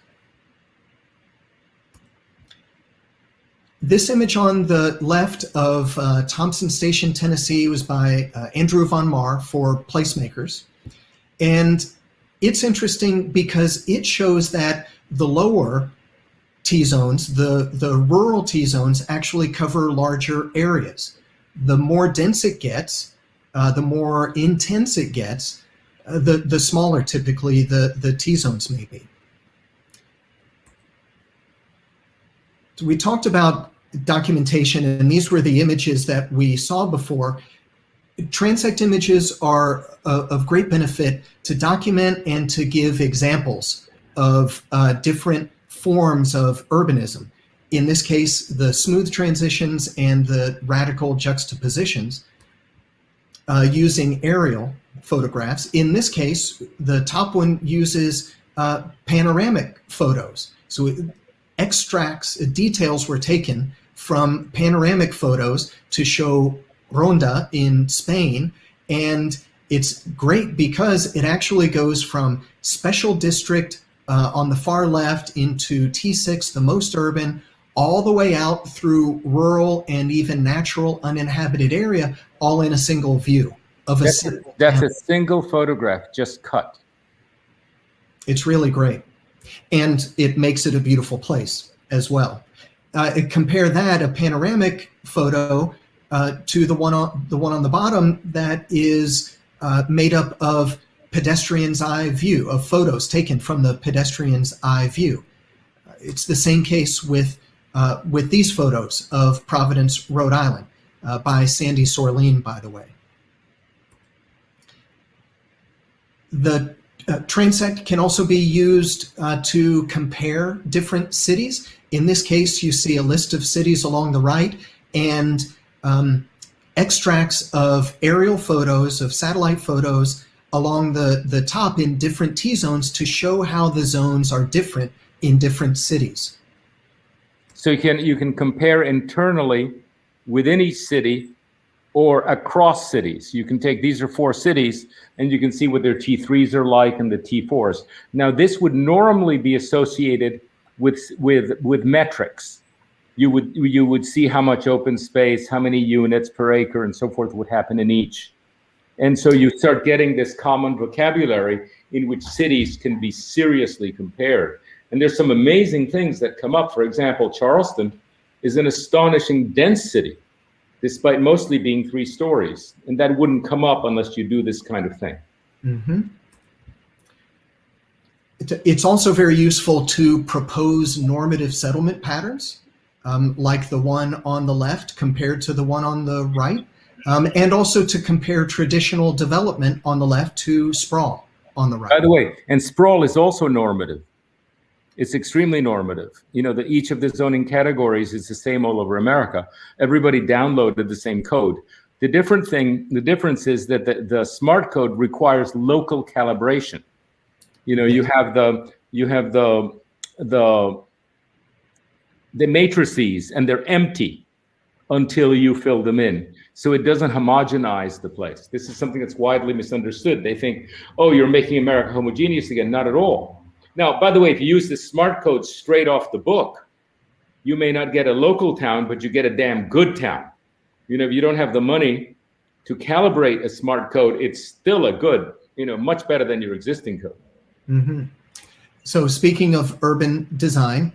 This image on the left of Thompson Station, Tennessee, was by Andrew Von Marr for Placemakers. And it's interesting because it shows that the lower T-zones, the rural T-zones, actually cover larger areas. The more dense it gets, the more intense it gets, the smaller typically the T-zones may be. we talked about documentation, and these were the images that we saw before. Transect images are of great benefit to document and to give examples of different forms of urbanism. In this case, the smooth transitions and the radical juxtapositions using aerial photographs. In this case, the top one uses panoramic photos. So extracts, details were taken from panoramic photos to show Ronda in Spain, and it's great because it actually goes from special district on the far left into T6, the most urban, all the way out through rural and even natural uninhabited area, all in a single view of a city. That's a single photograph, just cut. It's really great, and it makes it a beautiful place as well. Compare that, a panoramic photo, to the one on the bottom that is made up of pedestrian's eye view, of photos taken from the pedestrian's eye view. It's the same case with these photos of Providence, Rhode Island, by Sandy Sorleen, by the way. The Transect can also be used to compare different cities. In this case, you see a list of cities along the right, and extracts of aerial photos, of satellite photos along the top in different T-zones to show how the zones are different in different cities. So you can compare internally within each city or across cities. You can take, these are 4 cities, and you can see what their T3s are like and the T4s. Now, this would normally be associated with metrics. You would see how much open space, how many units per acre, and so forth would happen in each. And so you start getting this common vocabulary in which cities can be seriously compared. And there's some amazing things that come up. For example, Charleston is an astonishing dense city, despite mostly being 3 stories. And that wouldn't come up unless you do this kind of thing. Mm-hmm. It's also very useful to propose normative settlement patterns, like the one on the left compared to the one on the right, and also to compare traditional development on the left to sprawl on the right. By the way, and sprawl is also normative. It's extremely normative. You know, each of the zoning categories is the same all over America. Everybody downloaded the same code. The difference is that the smart code requires local calibration. You know, you have the matrices, and they're empty until you fill them in. So it doesn't homogenize the place. This is something that's widely misunderstood. They think, oh, you're making America homogeneous again. Not at all. Now, by the way, if you use this smart code straight off the book, you may not get a local town, but you get a damn good town. You know, if you don't have the money to calibrate a smart code, it's still a good, you know, much better than your existing code. Mm-hmm. So speaking of urban design,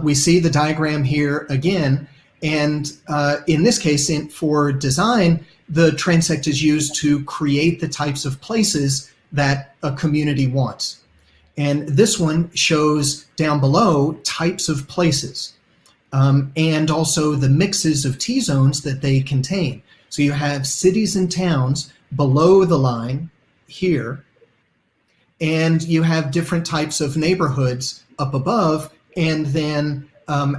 we see the diagram here again. And in this case, for design, the transect is used to create the types of places that a community wants. And this one shows down below types of places, and also the mixes of T-zones that they contain. So you have cities and towns below the line here, and you have different types of neighborhoods up above, and then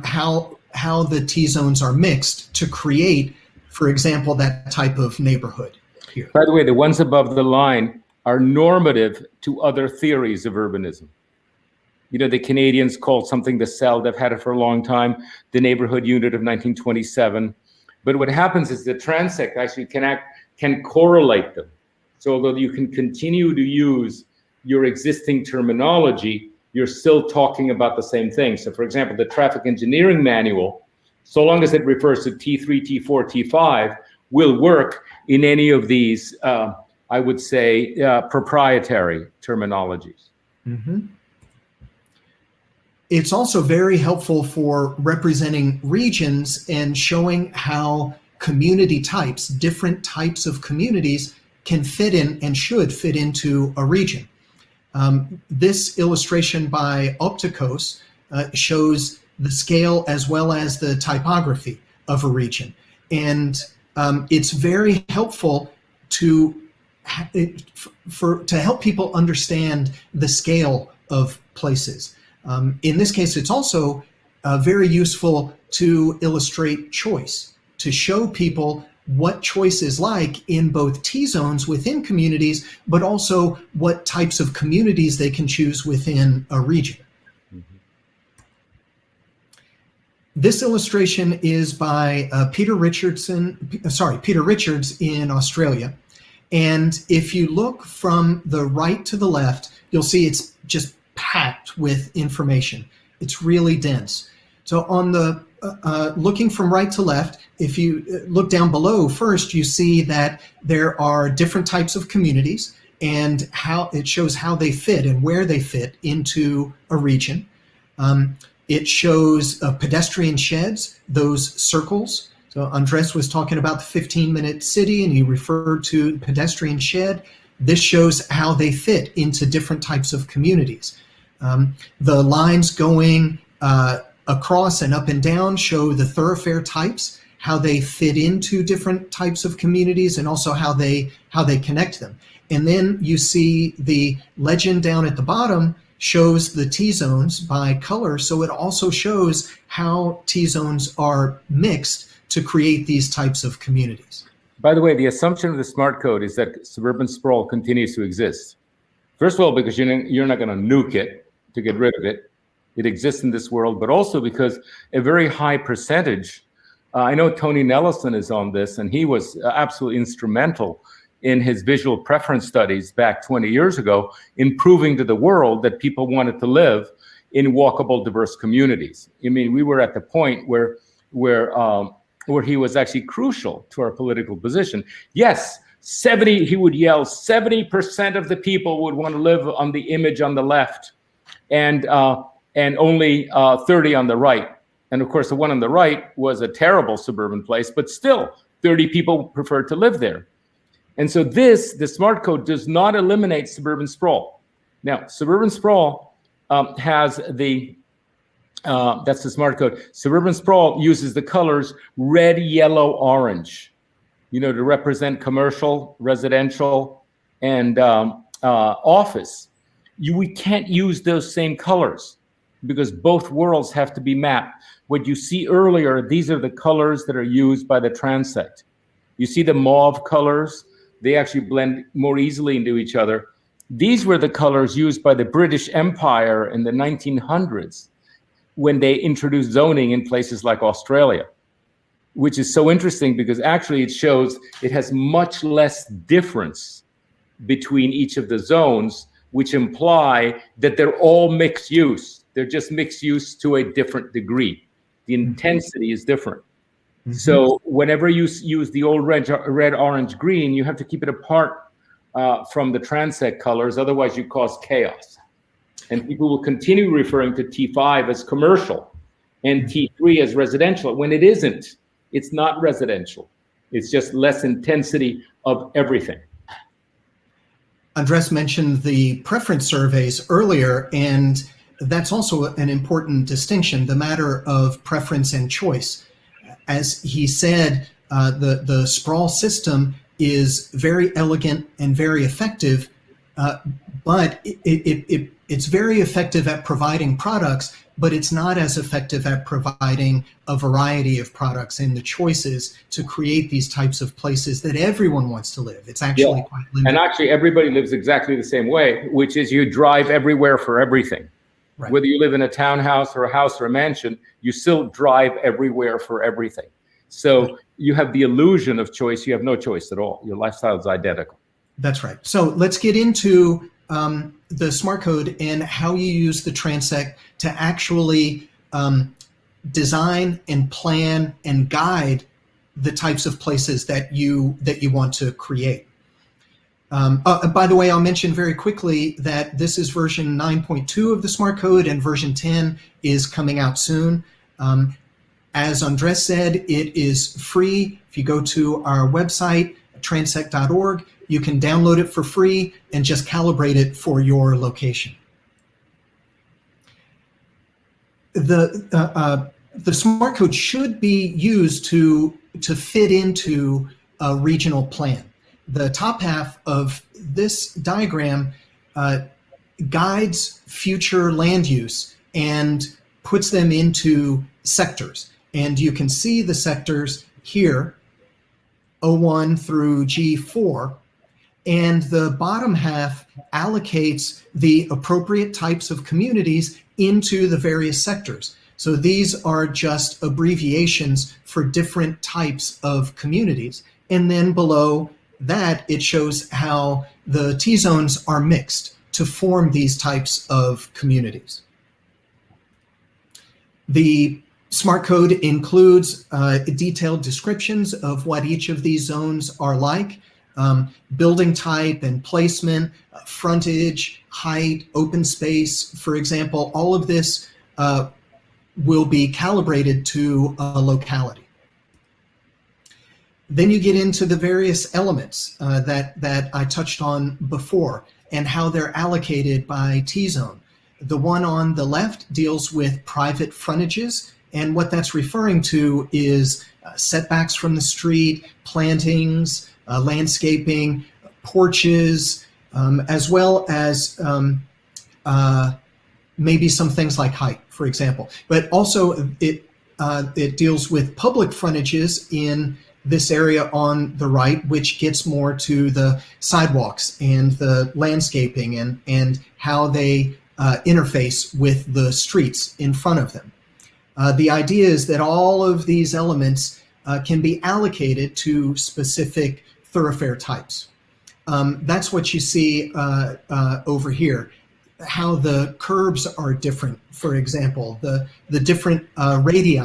how the T-zones are mixed to create, for example, that type of neighborhood here. By the way, the ones above the line are normative to other theories of urbanism. You know, the Canadians called something the cell. They've had it for a long time, the neighborhood unit of 1927. But what happens is the transect actually can correlate them. So although you can continue to use your existing terminology, you're still talking about the same thing. So for example, the traffic engineering manual, so long as it refers to T3, T4, T5, will work in any of these, I would say, proprietary terminologies. Mm-hmm. It's also very helpful for representing regions and showing how community types, different types of communities, can fit in and should fit into a region. This illustration by Opticos shows the scale as well as the typography of a region. And it's very helpful to help people understand the scale of places. In this case, it's also very useful to illustrate choice, to show people what choice is like in both T-zones within communities, but also what types of communities they can choose within a region. This illustration is by Peter Richards in Australia. And if you look from the right to the left, you'll see it's just packed with information. It's really dense. So on the looking from right to left, if you look down below, first you see that there are different types of communities and how it shows how they fit and where they fit into a region. It shows pedestrian sheds, those circles. So Andrés was talking about the 15-minute city and he referred to the pedestrian shed. This shows how they fit into different types of communities. The lines going across and up and down show the thoroughfare types, how they fit into different types of communities, and also how they connect them. And then you see the legend down at the bottom shows the T-zones by color, so it also shows how T-zones are mixed to create these types of communities. By the way, the assumption of the smart code is that suburban sprawl continues to exist. First of all, because you're not going to nuke it to get rid of it. It exists in this world, but also because a very high percentage, I know Tony Nellison is on this, and he was absolutely instrumental in his visual preference studies back 20 years ago in proving to the world that people wanted to live in walkable, diverse communities. I mean, we were at the point where he was actually crucial to our political position. Yes, he would yell, 70% of the people would want to live on the image on the left, and only 30 on the right. And of course, the one on the right was a terrible suburban place, but still 30 people preferred to live there. And so the smart code does not eliminate suburban sprawl. Now, suburban sprawl has that's the smart code. Suburban sprawl uses the colors red, yellow, orange, to represent commercial, residential, and office. We can't use those same colors because both worlds have to be mapped. What you see earlier, these are the colors that are used by the Transect. You see the mauve colors? They actually blend more easily into each other. These were the colors used by the British Empire in the 1900s when they introduced zoning in places like Australia, which is so interesting because actually it shows it has much less difference between each of the zones, which imply that they're all mixed use. They're just mixed use to a different degree. The intensity is different. Mm-hmm. So whenever you use the old red, orange, green, you have to keep it apart from the Transect colors, otherwise you cause chaos. And people will continue referring to T5 as commercial and T3 as residential, when it isn't. It's not residential. It's just less intensity of everything. Andrés mentioned the preference surveys earlier, and that's also an important distinction, the matter of preference and choice. As he said, the sprawl system is very elegant and very effective, but it's very effective at providing products, but it's not as effective at providing a variety of products and the choices to create these types of places that everyone wants to live. It's actually quite limited. And actually everybody lives exactly the same way, which is you drive everywhere for everything. Right. Whether you live in a townhouse or a house or a mansion, you still drive everywhere for everything. So you have the illusion of choice. You have no choice at all. Your lifestyle is identical. That's right. So let's get into the smart code and how you use the Transect to actually design and plan and guide the types of places that you want to create. By the way, I'll mention very quickly that this is version 9.2 of the smart code, and version 10 is coming out soon. As Andrés said, it is free. If you go to our website, transect.org, you can download it for free and just calibrate it for your location. the smart code should be used to fit into a regional plan. The top half of this diagram guides future land use and puts them into sectors. And you can see the sectors here, O1 through G4, and the bottom half allocates the appropriate types of communities into the various sectors. So these are just abbreviations for different types of communities. And then below that, it shows how the T-zones are mixed to form these types of communities. The Smart Code includes detailed descriptions of what each of these zones are like, building type and placement, frontage, height, open space, for example. All of this will be calibrated to a locality. Then you get into the various elements that I touched on before and how they're allocated by T-zone. The one on the left deals with private frontages, and what that's referring to is setbacks from the street, plantings, landscaping, porches, as well as maybe some things like height, for example. But also it deals with public frontages in this area on the right, which gets more to the sidewalks and the landscaping and how they interface with the streets in front of them. The idea is that all of these elements can be allocated to specific thoroughfare types. That's what you see over here, how the curbs are different, for example, the different radii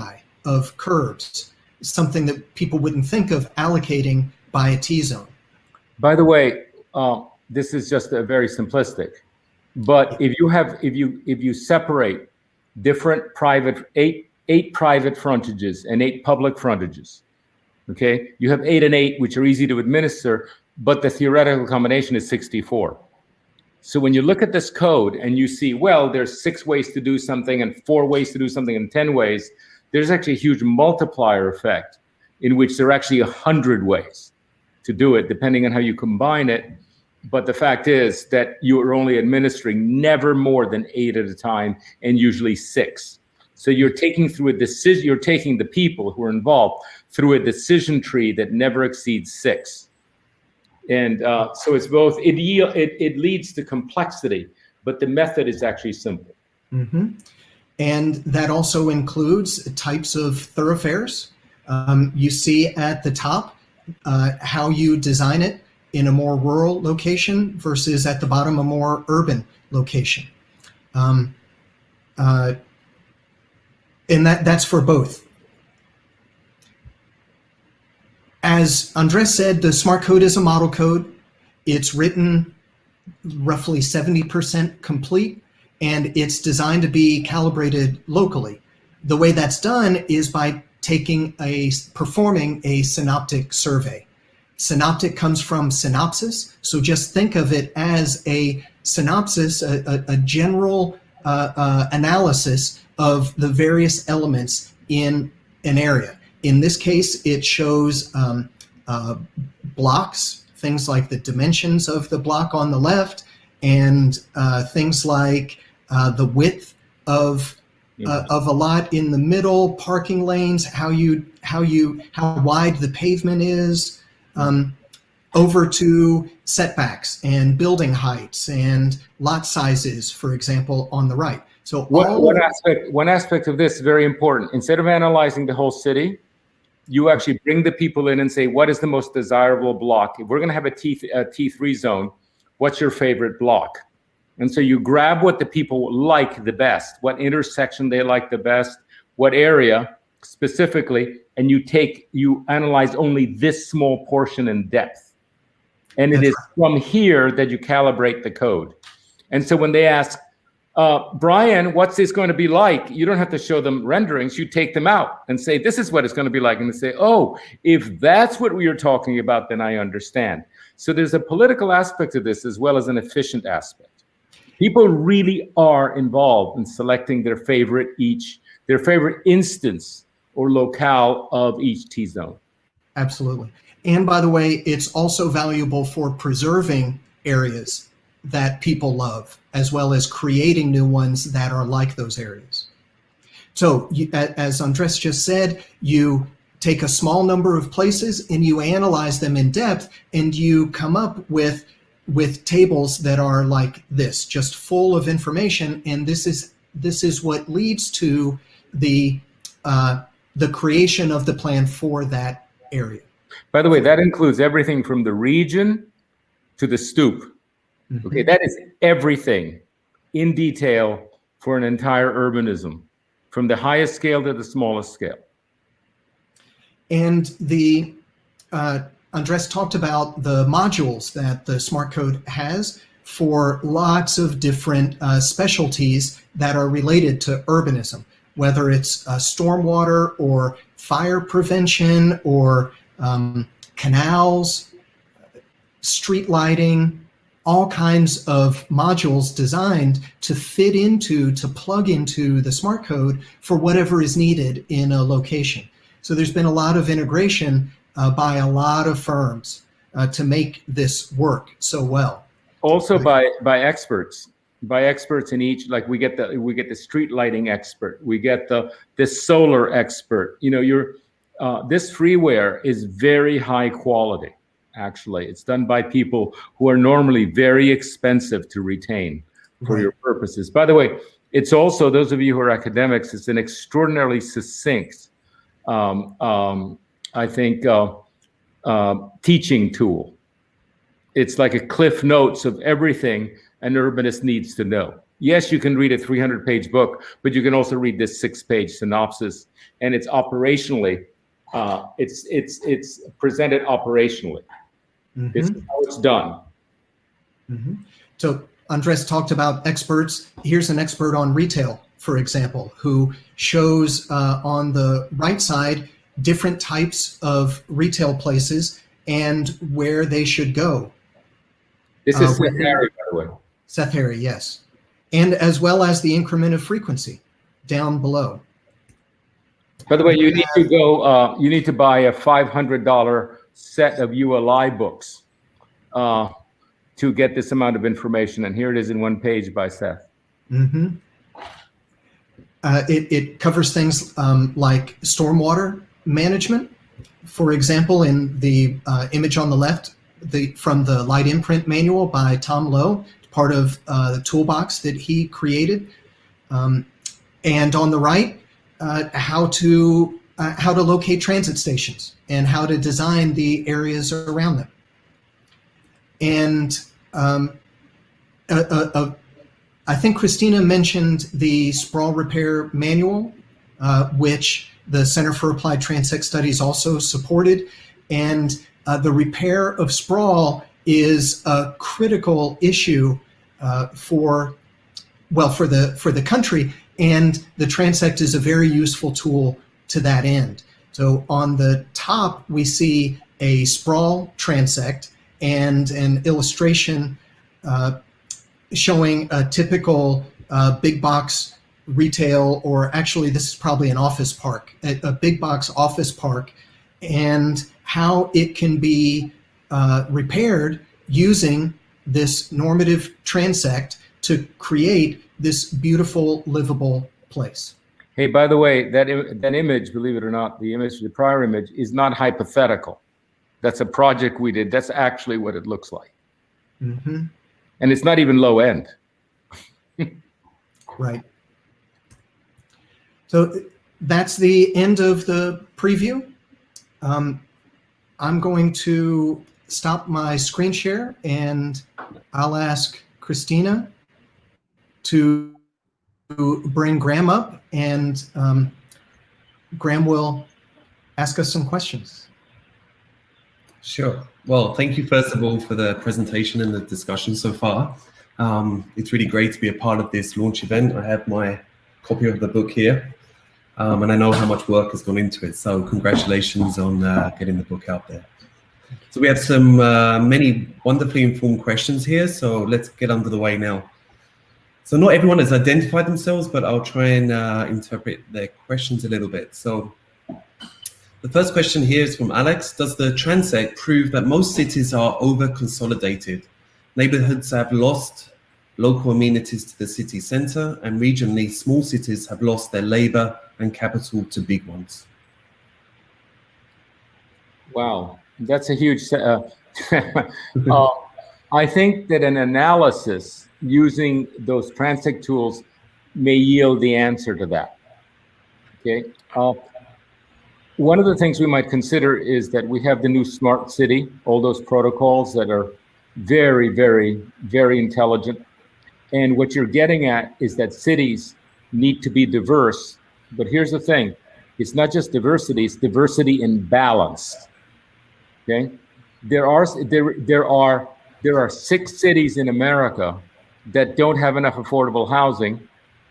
of curbs, something that people wouldn't think of allocating by a T-zone. By the way, this is just a very simplistic, but if you separate different private, eight private frontages and 8 public frontages, okay, you have 8 and 8, which are easy to administer, but the theoretical combination is 64. So when you look at this code and you see, well, there's 6 ways to do something and 4 ways to do something and 10 ways, there's actually a huge multiplier effect in which there are actually 100 ways to do it, depending on how you combine it. But the fact is that you are only administering never more than 8 at a time, and usually 6. So you're taking through a decision, you're taking the people who are involved through a decision tree that never exceeds 6. And so it's both, it leads to complexity, but the method is actually simple. Mm-hmm. And that also includes types of thoroughfares. You see at the top how you design it in a more rural location versus at the bottom a more urban location. And that's for both. As Andrés said, the Smart Code is a model code. It's written roughly 70% complete, and it's designed to be calibrated locally. The way that's done is by performing a synoptic survey. Synoptic comes from synopsis, so just think of it as a synopsis, a general analysis of the various elements in an area. In this case, it shows blocks, things like the dimensions of the block on the left, and things like the width of a lot in the middle, parking lanes, how wide the pavement is, over to setbacks and building heights and lot sizes, for example, on the right. So one aspect of this is very important. Instead of analyzing the whole city, you actually bring the people in and say, what is the most desirable block? If we're going to have a T3 zone, what's your favorite block? And so you grab what the people like the best, what intersection they like the best, what area specifically, and you analyze only this small portion in depth. And it is from here that you calibrate the code. And so when they ask, Brian, what's this going to be like? You don't have to show them renderings. You take them out and say, this is what it's going to be like. And they say, oh, if that's what we are talking about, then I understand. So there's a political aspect to this as well as an efficient aspect. People really are involved in selecting their favorite instance or locale of each T-zone. Absolutely. And by the way, it's also valuable for preserving areas that people love, as well as creating new ones that are like those areas. So as Andrés just said, you take a small number of places and you analyze them in depth, and you come up with tables that are like this, just full of information. And this is what leads to the creation of the plan for that area. By the way, that includes everything from the region to the stoop. Mm-hmm. Okay, that is everything in detail for an entire urbanism, from the highest scale to the smallest scale. And the Andrés talked about the modules that the Smart Code has for lots of different specialties that are related to urbanism, whether it's stormwater or fire prevention or canals, street lighting, all kinds of modules designed to plug into the Smart Code for whatever is needed in a location. So there's been a lot of integration by a lot of firms to make this work so well. Also by experts in each, like we get the street lighting expert, we get the solar expert. You know, this freeware is very high quality. Actually, it's done by people who are normally very expensive to retain for your purposes. By the way, it's also, those of you who are academics, it's an extraordinarily succinct, I think, teaching tool. It's like a cliff notes of everything an urbanist needs to know. Yes, you can read a 300-page book, but you can also read this 6-page synopsis, and it's operationally, it's presented operationally. Mm-hmm. This is how it's done. Mm-hmm. So Andrés talked about experts. Here's an expert on retail, for example, who shows on the right side different types of retail places and where they should go. This is Seth Harry, by the way. Seth Harry, yes. And as well as the increment of frequency down below. By the way, you need to go, you need to buy a $500 set of ULI books to get this amount of information. And here it is in one page by Seth. Mm-hmm. It covers things like stormwater management. For example, in the image on the left, from the light imprint manual by Tom Lowe, part of the toolbox that he created. And on the right, how to locate transit stations and how to design the areas around them. And I think Christina mentioned the sprawl repair manual, which the Center for Applied Transect Studies also supported. And the repair of sprawl is a critical issue for the country, and the Transect is a very useful tool to that end. So on the top, we see a sprawl Transect and an illustration showing a typical big box retail, or actually this is probably an office park, a big box office park, and how it can be repaired using this normative transect to create this beautiful, livable place. Hey, by the way, that image, believe it or not, the prior image is not hypothetical. That's a project we did. That's actually what it looks like. Mm-hmm. And it's not even low end. Right. So that's the end of the preview. I'm going to stop my screen share, and I'll ask Christina to bring Graham up, and Graham will ask us some questions. Sure. Well, thank you first of all for the presentation and the discussion so far. It's really great to be a part of this launch event. I have my copy of the book here, and I know how much work has gone into it. So congratulations on getting the book out there. So we have some many wonderfully informed questions here. So let's get under the way now. So not everyone has identified themselves, but I'll try and interpret their questions a little bit. So the first question here is from Alex. Does the Transect prove that most cities are over-consolidated? Neighborhoods have lost local amenities to the city center, and regionally, small cities have lost their labor and capital to big ones. Wow, that's a huge. I think that an analysis using those Transect tools may yield the answer to that. Okay. One of the things we might consider is that we have the new smart city, all those protocols that are very, very, very intelligent. And what you're getting at is that cities need to be diverse. But here's the thing, it's not just diversity, it's diversity in balance. Okay? There are 6 cities in America that don't have enough affordable housing.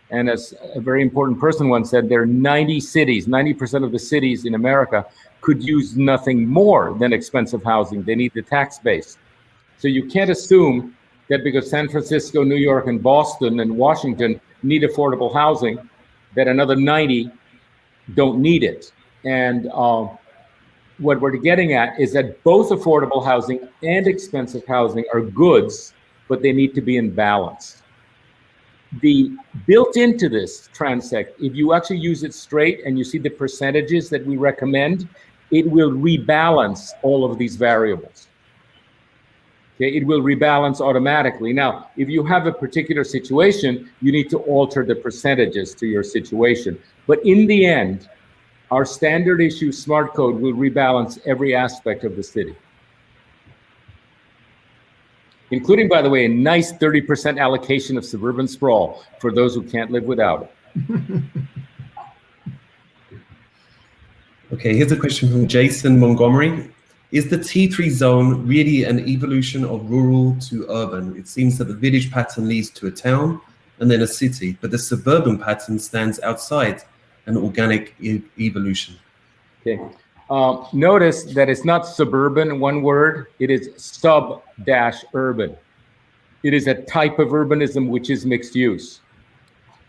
And as a very important person once said, there are 90 cities, 90% of the cities in America could use nothing more than expensive housing. They need the tax base. So you can't assume that because San Francisco, New York, and Boston and Washington need affordable housing, that another 90 don't need it. And what we're getting at is that both affordable housing and expensive housing are goods, but they need to be in balance. The built into this Transect, if you actually use it straight and you see the percentages that we recommend, it will rebalance all of these variables. Okay, it will rebalance automatically. Now, if you have a particular situation, you need to alter the percentages to your situation. But in the end, our standard issue smart code will rebalance every aspect of the city, including, by the way, a nice 30% allocation of suburban sprawl for those who can't live without it. Okay, here's a question from Jason Montgomery. Is the T3 zone really an evolution of rural to urban? It seems that the village pattern leads to a town and then a city, but the suburban pattern stands outside an organic evolution. Okay. Notice that it's not suburban, one word, it is sub-urban. It is a type of urbanism which is mixed use.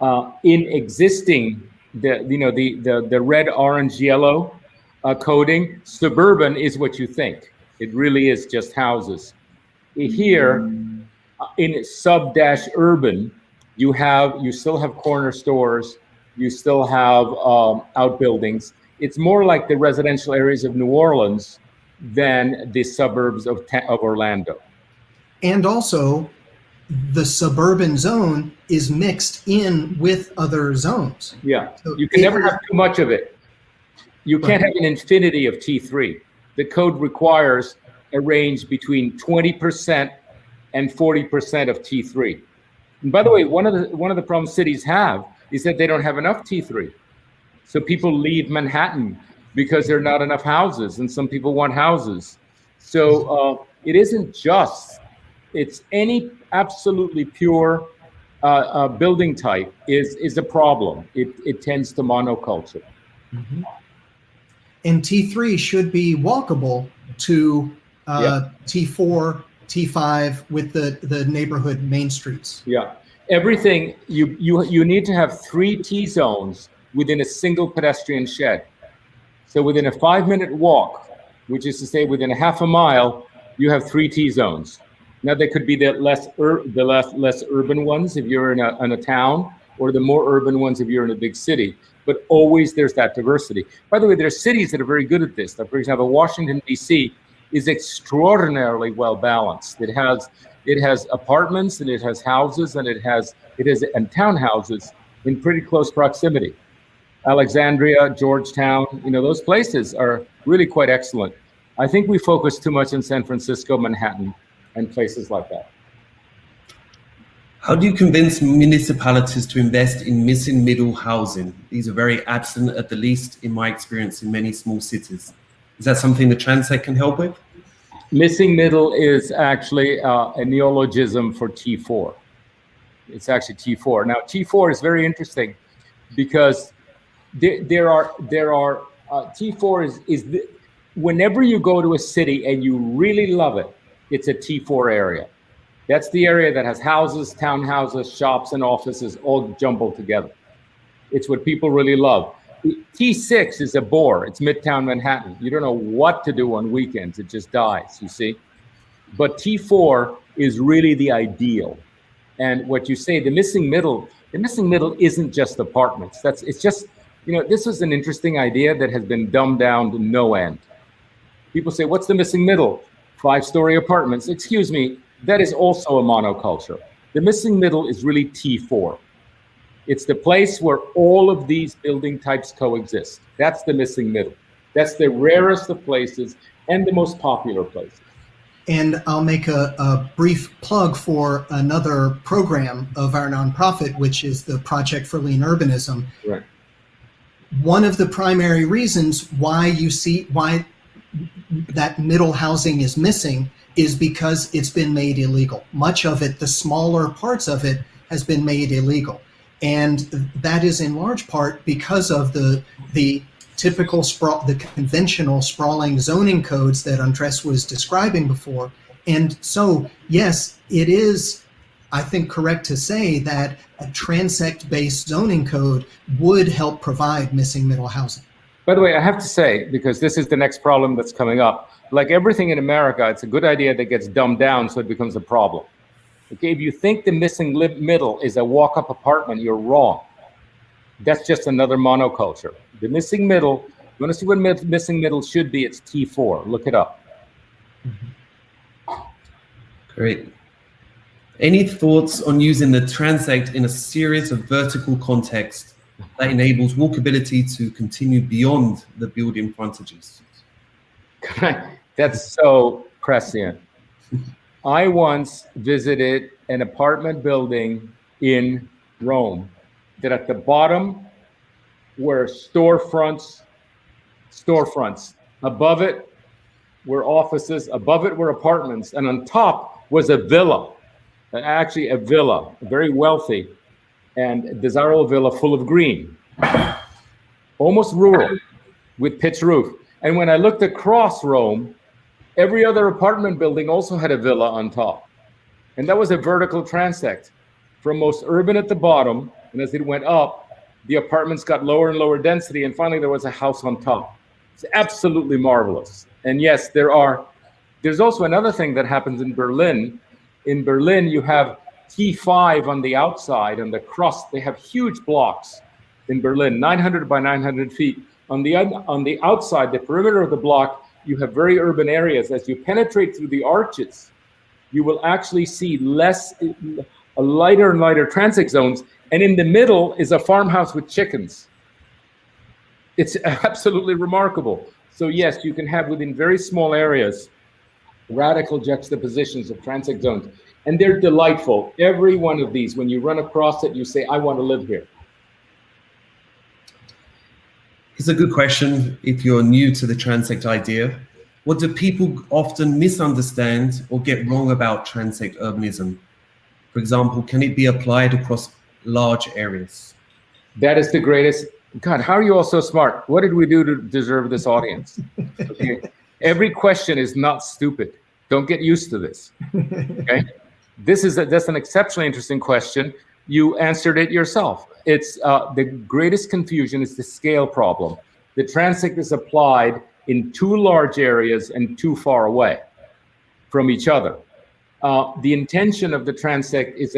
In existing, the red, orange, yellow coding, suburban is what you think. It really is just houses. Here, in sub-urban, you still have corner stores, you still have outbuildings. It's more like the residential areas of New Orleans than the suburbs of Orlando. And also, the suburban zone is mixed in with other zones. Yeah, So you can never have too much of it. You can't have an infinity of T3. The code requires a range between 20% and 40% of T3. And by the way, one of the problems cities have is that they don't have enough T3. So people leave Manhattan because there are not enough houses, and some people want houses. So it isn't just, it's any absolutely pure building type is a problem. It tends to monoculture. Mm-hmm. And T3 should be walkable to T4, T5 with the neighborhood main streets. Yeah, everything, you need to have 3 T zones within a single pedestrian shed. So within a 5-minute walk, which is to say within a half a mile, you have 3 T zones. Now there could be the less urban ones if you're in a town, or the more urban ones if you're in a big city. But always there's that diversity. By the way, there are cities that are very good at this. Like, for example, Washington, D.C. is extraordinarily well balanced. It has apartments, and it has houses, and it has townhouses in pretty close proximity. Alexandria, Georgetown, those places are really quite excellent. I think we focus too much in San Francisco, Manhattan, and places like that. How do you convince municipalities to invest in missing middle housing? These are very absent, at the least in my experience, in many small cities. Is that something the Transect can help with? Missing middle is actually a neologism for T4. It's actually T4. Now, T4 is very interesting because there are T4 whenever you go to a city and you really love it, it's a T4 area. That's the area that has houses, townhouses, shops, and offices all jumbled together. It's what people really love. T6 is a bore. It's Midtown Manhattan. You don't know what to do on weekends. It just dies, you see? But T4 is really the ideal. And what you say, the missing middle isn't just apartments. It's just, this was an interesting idea that has been dumbed down to no end. People say, what's the missing middle? 5-story apartments. Excuse me, that is also a monoculture. The missing middle is really T4. It's the place where all of these building types coexist. That's the missing middle. That's the rarest of places and the most popular places. And I'll make a brief plug for another program of our nonprofit, which is the Project for Lean Urbanism. Right. One of the primary reasons why that middle housing is missing is because it's been made illegal. Much of it, the smaller parts of it, has been made illegal. And that is in large part because of the typical the conventional sprawling zoning codes that Andrés was describing before. And so, yes, it is, I think, correct to say that a transect-based zoning code would help provide missing middle housing. By the way, I have to say, because this is the next problem that's coming up, like everything in America, it's a good idea that gets dumbed down so it becomes a problem. Okay, if you think the missing middle is a walk-up apartment, you're wrong. That's just another monoculture. The missing middle, you want to see what missing middle should be, it's T4. Look it up. Great. Any thoughts on using the transect in a series of vertical context that enables walkability to continue beyond the building frontages? That's so prescient. I once visited an apartment building in Rome that at the bottom were storefronts. Above it were offices, above it were apartments, and on top was a villa, actually a villa, very wealthy and desirable villa full of green, almost rural, with pitched roof. And when I looked across Rome, every other apartment building also had a villa on top. And that was a vertical transect from most urban at the bottom, and as it went up, the apartments got lower and lower density, and finally there was a house on top. It's absolutely marvelous. And yes, there's also another thing that happens in Berlin. In Berlin, you have T5 on the outside, on the crust. They have huge blocks in Berlin, 900 by 900 feet. On the outside, the perimeter of the block, you have very urban areas. As you penetrate through the arches, you will actually see lighter and lighter transect zones. And in the middle is a farmhouse with chickens. It's absolutely remarkable. So yes, you can have within very small areas, radical juxtapositions of transect zones. And they're delightful. Every one of these, when you run across it, you say, I want to live here. It's a good question if you're new to the transect idea. What do people often misunderstand or get wrong about transect urbanism? For example, can it be applied across large areas? That is the greatest. God, how are you all so smart? What did we do to deserve this audience? Okay. Every question is not stupid. Don't get used to this. Okay. That's an exceptionally interesting question. You answered it yourself. It's the greatest confusion is the scale problem. The transect is applied in too large areas and too far away from each other. The intention of the transect is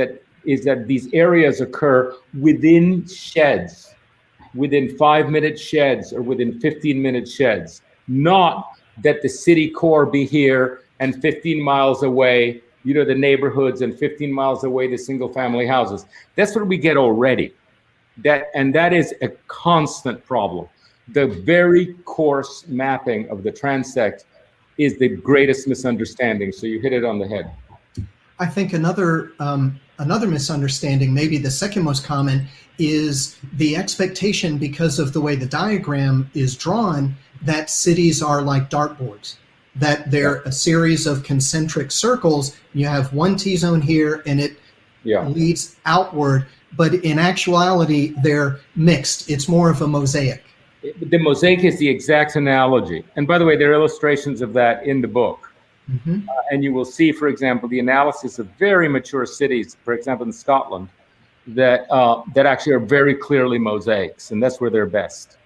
that these areas occur within sheds, within 5-minute sheds or within 15-minute sheds, not that the city core be here and 15 miles away, the neighborhoods, and 15 miles away the single family houses. That's what we get already. That is a constant problem. The very coarse mapping of the transect is the greatest misunderstanding. So you hit it on the head. I think another misunderstanding, maybe the second most common, is the expectation, because of the way the diagram is drawn, that cities are like dartboards, that they're a series of concentric circles. You have one T-zone here and it leads outward, but in actuality, they're mixed. It's more of a mosaic. The mosaic is the exact analogy. And by the way, there are illustrations of that in the book. And you will see, for example, the analysis of very mature cities, for example, in Scotland, that actually are very clearly mosaics, and that's where they're best.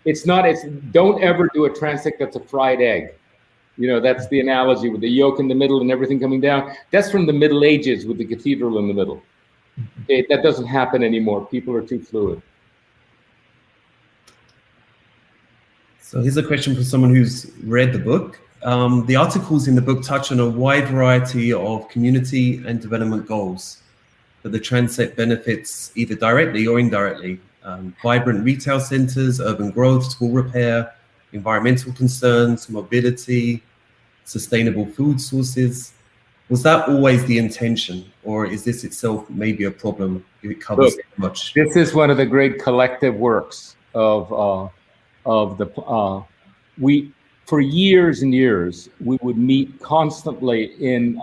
Don't ever do a transect that's a fried egg. That's the analogy with the yolk in the middle and everything coming down. That's from the Middle Ages with the cathedral in the middle. Okay, that doesn't happen anymore. People are too fluid. So here's a question for someone who's read the book. The articles in the book touch on a wide variety of community and development goals that the Transect benefits either directly or indirectly. Vibrant retail centers, urban growth, school repair, environmental concerns, mobility, sustainable food sources. Was that always the intention, or is this itself maybe a problem if it covers so much? This is one of the great collective works of the for years and years, we would meet constantly in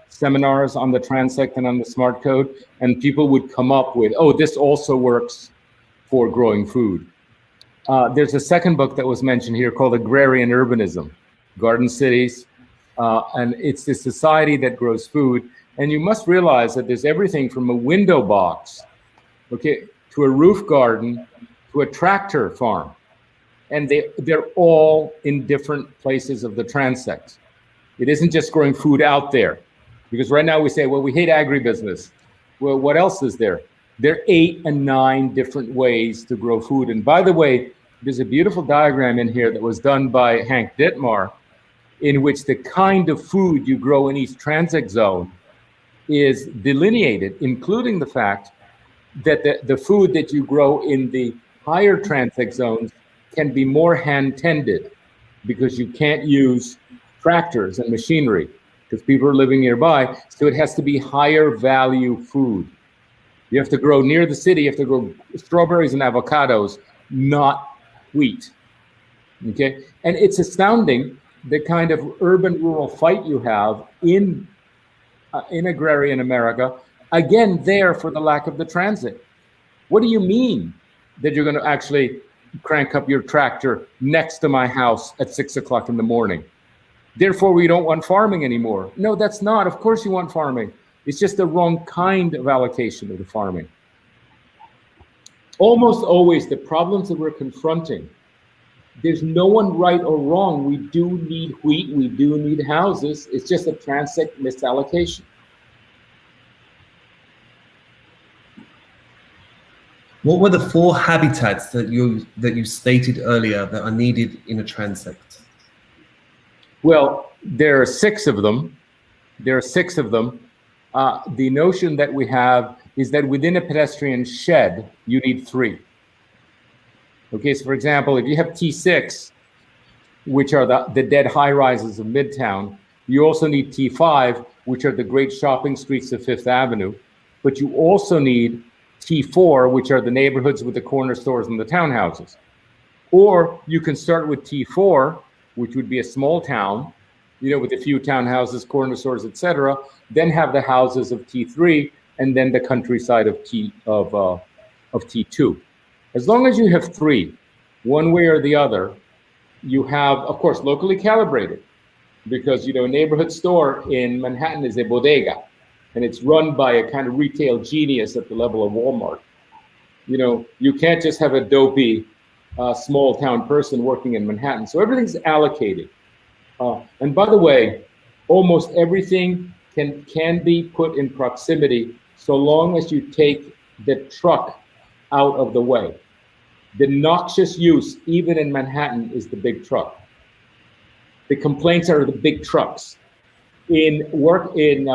seminars on the Transect and on the Smart Code, and people would come up with, oh, this also works for growing food. There's a second book that was mentioned here called Agrarian Urbanism, Garden Cities, and it's the society that grows food. And you must realize that there's everything from a window box, okay, to a roof garden, to a tractor farm. And they're all in different places of the transect. It isn't just growing food out there. Because right now we say, well, we hate agribusiness. Well, what else is there? There are 8 and 9 different ways to grow food. And by the way, there's a beautiful diagram in here that was done by Hank Dittmar, in which the kind of food you grow in each transect zone is delineated, including the fact that the food that you grow in the higher transect zones can be more hand-tended because you can't use tractors and machinery because people are living nearby. So it has to be higher value food. You have to grow near the city. You have to grow strawberries and avocados, not wheat. Okay, and it's astounding the kind of urban-rural fight you have in agrarian America. Again, there for the lack of the transit. What do you mean that you're going to actually crank up your tractor next to my house at 6 o'clock in the morning? Therefore, we don't want farming anymore. No, that's not. Of course you want farming. It's just the wrong kind of allocation of the farming. Almost always the problems that we're confronting, there's no one right or wrong. We do need wheat. We do need houses. It's just a transect misallocation. What were the 4 habitats that you stated earlier that are needed in a transect? Well, there are 6 of them. The notion that we have is that within a pedestrian shed, you need 3. Okay, so for example, if you have T6, which are the dead high rises of Midtown, you also need T5, which are the great shopping streets of Fifth Avenue, but you also need T4, which are the neighborhoods with the corner stores and the townhouses. Or you can start with T4, which would be a small town, with a few townhouses, corner stores, etc. Then have the houses of T3, and then the countryside of T2. As long as you have 3, one way or the other, you have, of course, locally calibrated, because a neighborhood store in Manhattan is a bodega, and it's run by a kind of retail genius at the level of Walmart. You can't just have a dopey small town person working in Manhattan. So everything's allocated. And by the way, almost everything can be put in proximity so long as you take the truck out of the way. The noxious use, even in Manhattan, is the big truck. The complaints are the big trucks. In workplaces,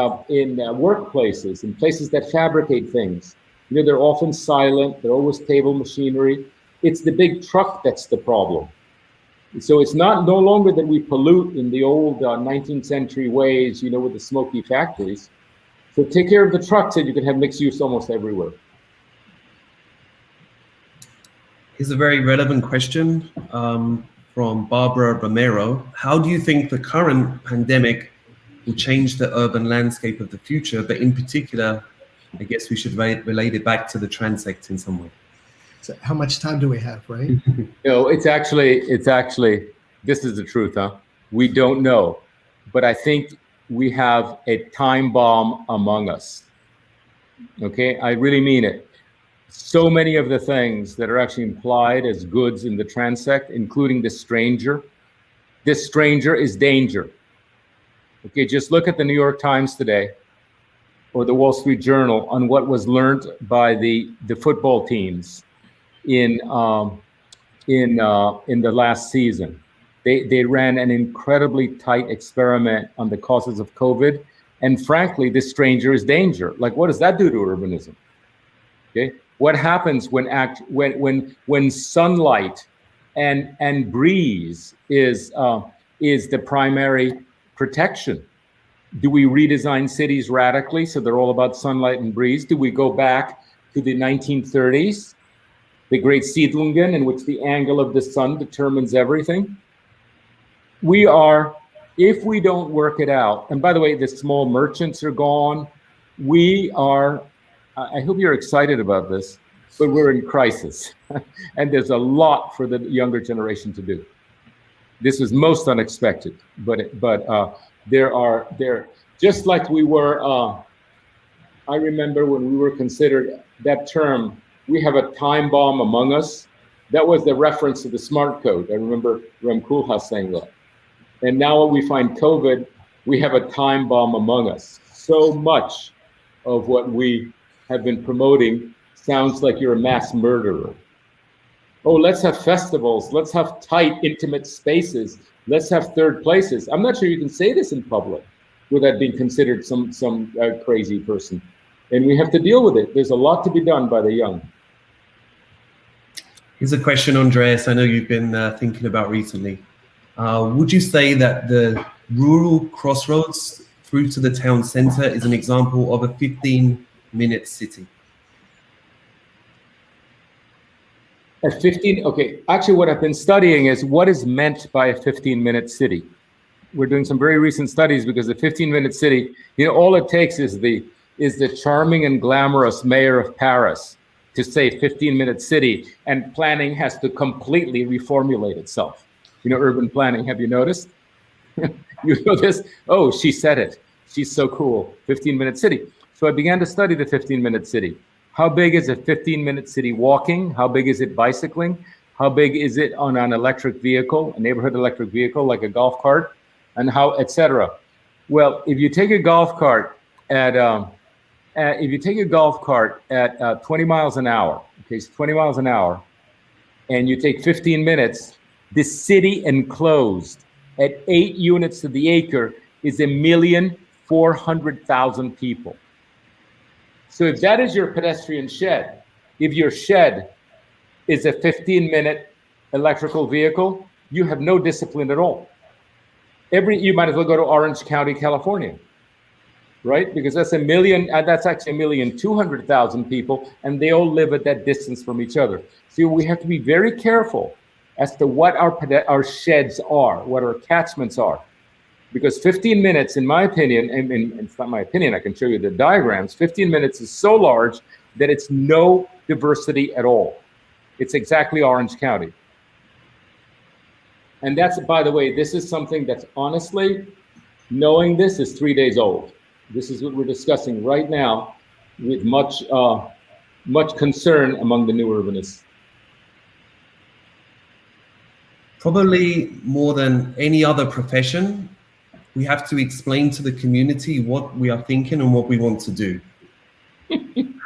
in places that fabricate things, they're often silent. They're always table machinery. It's the big truck that's the problem. So it's no longer that we pollute in the old 19th century ways, with the smoky factories. So take care of the trucks, and you can have mixed use almost everywhere. Here's a very relevant question from Barbara Romero. How do you think the current pandemic will change the urban landscape of the future? But in particular, I guess we should relate it back to the transect in some way. So how much time do we have, right? It's actually, this is the truth, huh? We don't know. but I think we have a time bomb among us. Okay, I really mean it. So many of the things that are actually implied as goods in the transect, including the stranger. This stranger is danger. Okay, just look at the New York Times today or the Wall Street Journal on what was learned by the football teams in the last season. They ran an incredibly tight experiment on the causes of COVID, and frankly, this stranger is danger. Like, what does that do to urbanism? Okay, what happens when sunlight and breeze is the primary protection? Do we redesign cities radically so they're all about sunlight and breeze? Do we go back to the 1930s, the great Siedlungen, in which the angle of the sun determines everything? We are, if we don't work it out, and by the way, the small merchants are gone. We are, I hope you're excited about this, but we're in crisis. And there's a lot for the younger generation to do. This was most unexpected, but there, just like we were, I remember when we were considered that term, we have a time bomb among us. That was the reference to the smart code. I remember Rem Koolhaas saying that. And now when we find COVID, we have a time bomb among us. So much of what we have been promoting sounds like you're a mass murderer. Oh, let's have festivals. Let's have tight, intimate spaces. Let's have third places. I'm not sure you can say this in public without being considered some crazy person. And we have to deal with it. There's a lot to be done by the young. Here's a question, Andres, I know you've been thinking about recently. Would you say that the rural crossroads through to the town center is an example of a 15-minute city? At 15, okay, actually what I've been studying is what is meant by a 15-minute city. We're doing some very recent studies because the 15-minute city, you know, all it takes is the charming and glamorous mayor of Paris to say 15-minute city, and planning has to completely reformulate itself. You know, urban planning, have you noticed? You know this? Oh, she said it. She's so cool, 15-minute city. So I began to study the 15-minute city. How big is a 15-minute city walking? How big is it bicycling? How big is it on an electric vehicle, a neighborhood electric vehicle like a golf cart, and how, etc. Well, if you take a golf cart at 20 miles an hour, okay, so 20 miles an hour, and you take 15 minutes, the city enclosed at 8 units to the acre is 1,400,000 people. So if that is your pedestrian shed, if your shed is a 15-minute electrical vehicle, you have no discipline at all. You might as well go to Orange County, California, right? Because that's actually 1,200,000 people, and they all live at that distance from each other. So we have to be very careful as to what our sheds are, what our catchments are. Because 15 minutes, in my opinion, and it's not my opinion, I can show you the diagrams, 15 minutes is so large that it's no diversity at all. It's exactly Orange County. And that's, by the way, this is something that's honestly, knowing this is 3 days old. This is what we're discussing right now with much concern among the new urbanists. Probably more than any other profession, we have to explain to the community what we are thinking and what we want to do.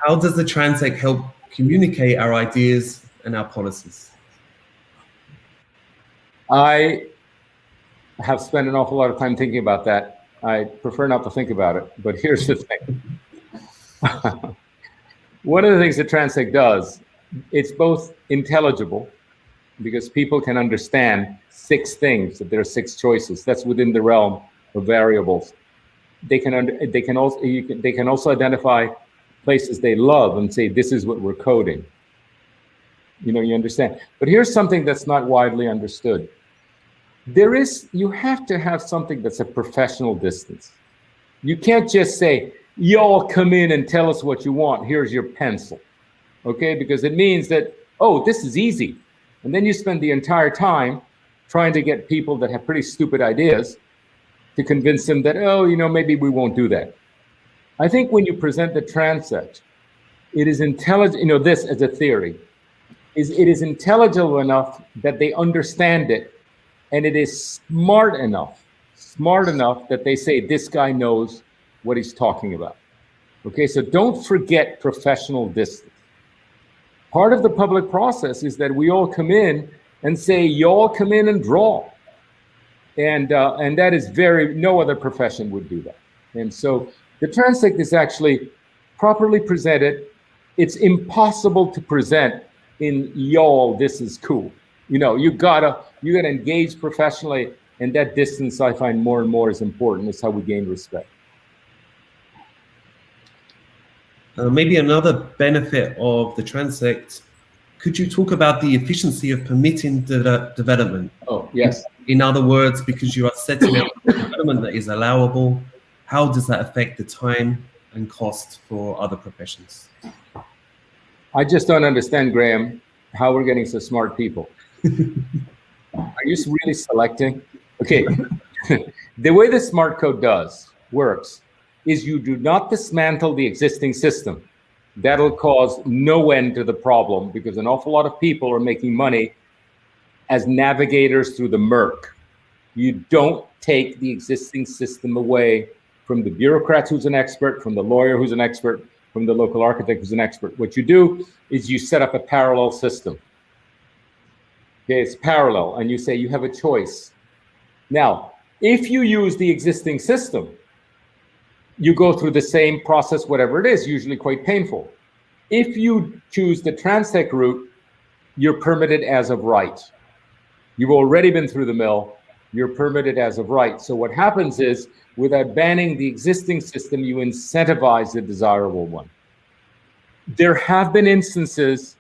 How does the Transect help communicate our ideas and our policies? I have spent an awful lot of time thinking about that. I prefer not to think about it, but here's the thing. One of the things that Transect does, it's both intelligible, because people can understand 6 things, that there are 6 choices. That's within the realm of variables. They can also identify places they love and say, this is what we're coding. You know, you understand. But here's something that's not widely understood. You have to have something that's a professional distance. You can't just say, y'all come in and tell us what you want. Here's your pencil. Okay, because it means that, oh, this is easy. And then you spend the entire time trying to get people that have pretty stupid ideas to convince them that, oh, maybe we won't do that. I think when you present the transect, it is intelligent, this as a theory, it is intelligible enough that they understand it, and it is smart enough that they say, this guy knows what he's talking about. Okay, so don't forget professional distance. Part of the public process is that we all come in and say, y'all come in and draw. And that is no other profession would do that. And so the transect is actually properly presented. It's impossible to present in y'all, this is cool. You gotta engage professionally, and that distance I find more and more is important. It's how we gain respect. Maybe another benefit of the transect, could you talk about the efficiency of permitting development? Oh, yes. In other words, because you are setting out development that is allowable, how does that affect the time and cost for other professions? I just don't understand, Graham, how we're getting so smart people. Are you really selecting? Okay. The way the smart code works is you do not dismantle the existing system. That'll cause no end to the problem, because an awful lot of people are making money as navigators through the murk. You don't take the existing system away from the bureaucrat who's an expert, from the lawyer who's an expert, from the local architect who's an expert. What you do is you set up a parallel system. Okay, it's parallel, and you say you have a choice. Now, if you use the existing system, you go through the same process, whatever it is, usually quite painful. If you choose the transect route, you're permitted as of right. You've already been through the mill, you're permitted as of right. So what happens is, without banning the existing system, you incentivize the desirable one. There have been instances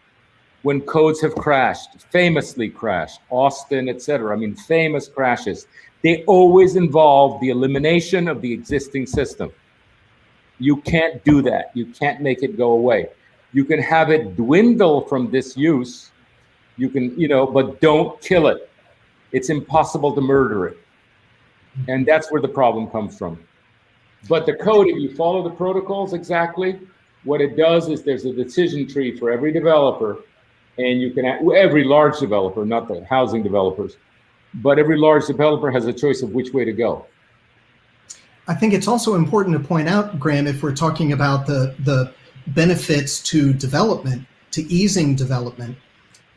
when codes have crashed, famously crashed, Austin, etc. Famous crashes. They always involve the elimination of the existing system. You can't do that. You can't make it go away. You can have it dwindle from disuse. You can, but don't kill it. It's impossible to murder it. And that's where the problem comes from. But the code, if you follow the protocols exactly, what it does is there's a decision tree for every developer, and you can, every large developer, not the housing developers, but every large developer has a choice of which way to go. I think it's also important to point out, Graham, if we're talking about the benefits to development, to easing development,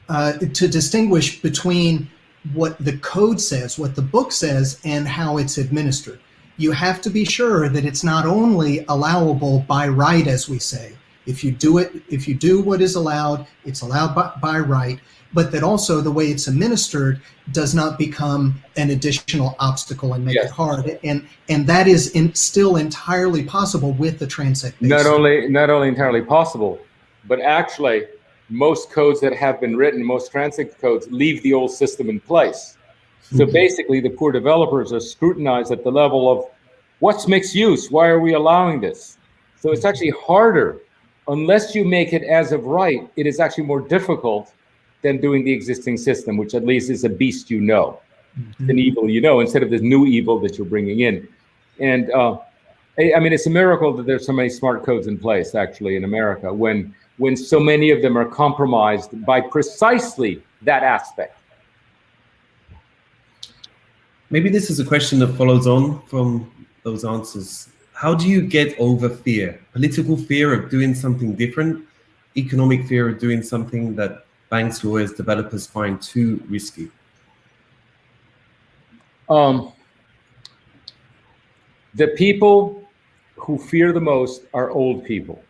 to distinguish between what the code says, what the book says, and how it's administered. You have to be sure that it's not only allowable by right, as we say. If you do what is allowed, it's allowed by right, but that also the way it's administered does not become an additional obstacle and make it hard. And that is still entirely possible with the transect. Not only entirely possible, but actually most codes that have been written, most transect codes, leave the old system in place. So basically the poor developers are scrutinized at the level of what's mixed use? Why are we allowing this? So it's actually harder. Unless you make it as of right, it is actually more difficult than doing the existing system, which at least is a beast an evil instead of this new evil that you're bringing in. And it's a miracle that there's so many smart codes in place, actually, in America, when so many of them are compromised by precisely that aspect. Maybe this is a question that follows on from those answers. How do you get over fear? Political fear of doing something different, economic fear of doing something that banks, lawyers, developers find too risky? The people who fear the most are old people.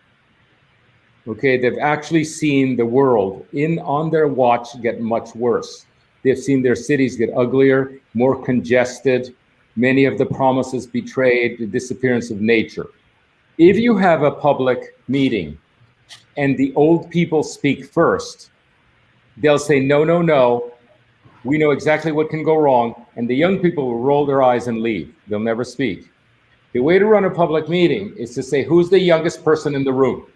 Okay, they've actually seen the world on their watch get much worse. They've seen their cities get uglier, more congested, many of the promises betrayed, the disappearance of nature. If you have a public meeting and the old people speak first, they'll say, no, no, no, we know exactly what can go wrong, and the young people will roll their eyes and leave. They'll never speak. The way to run a public meeting is to say, who's the youngest person in the room?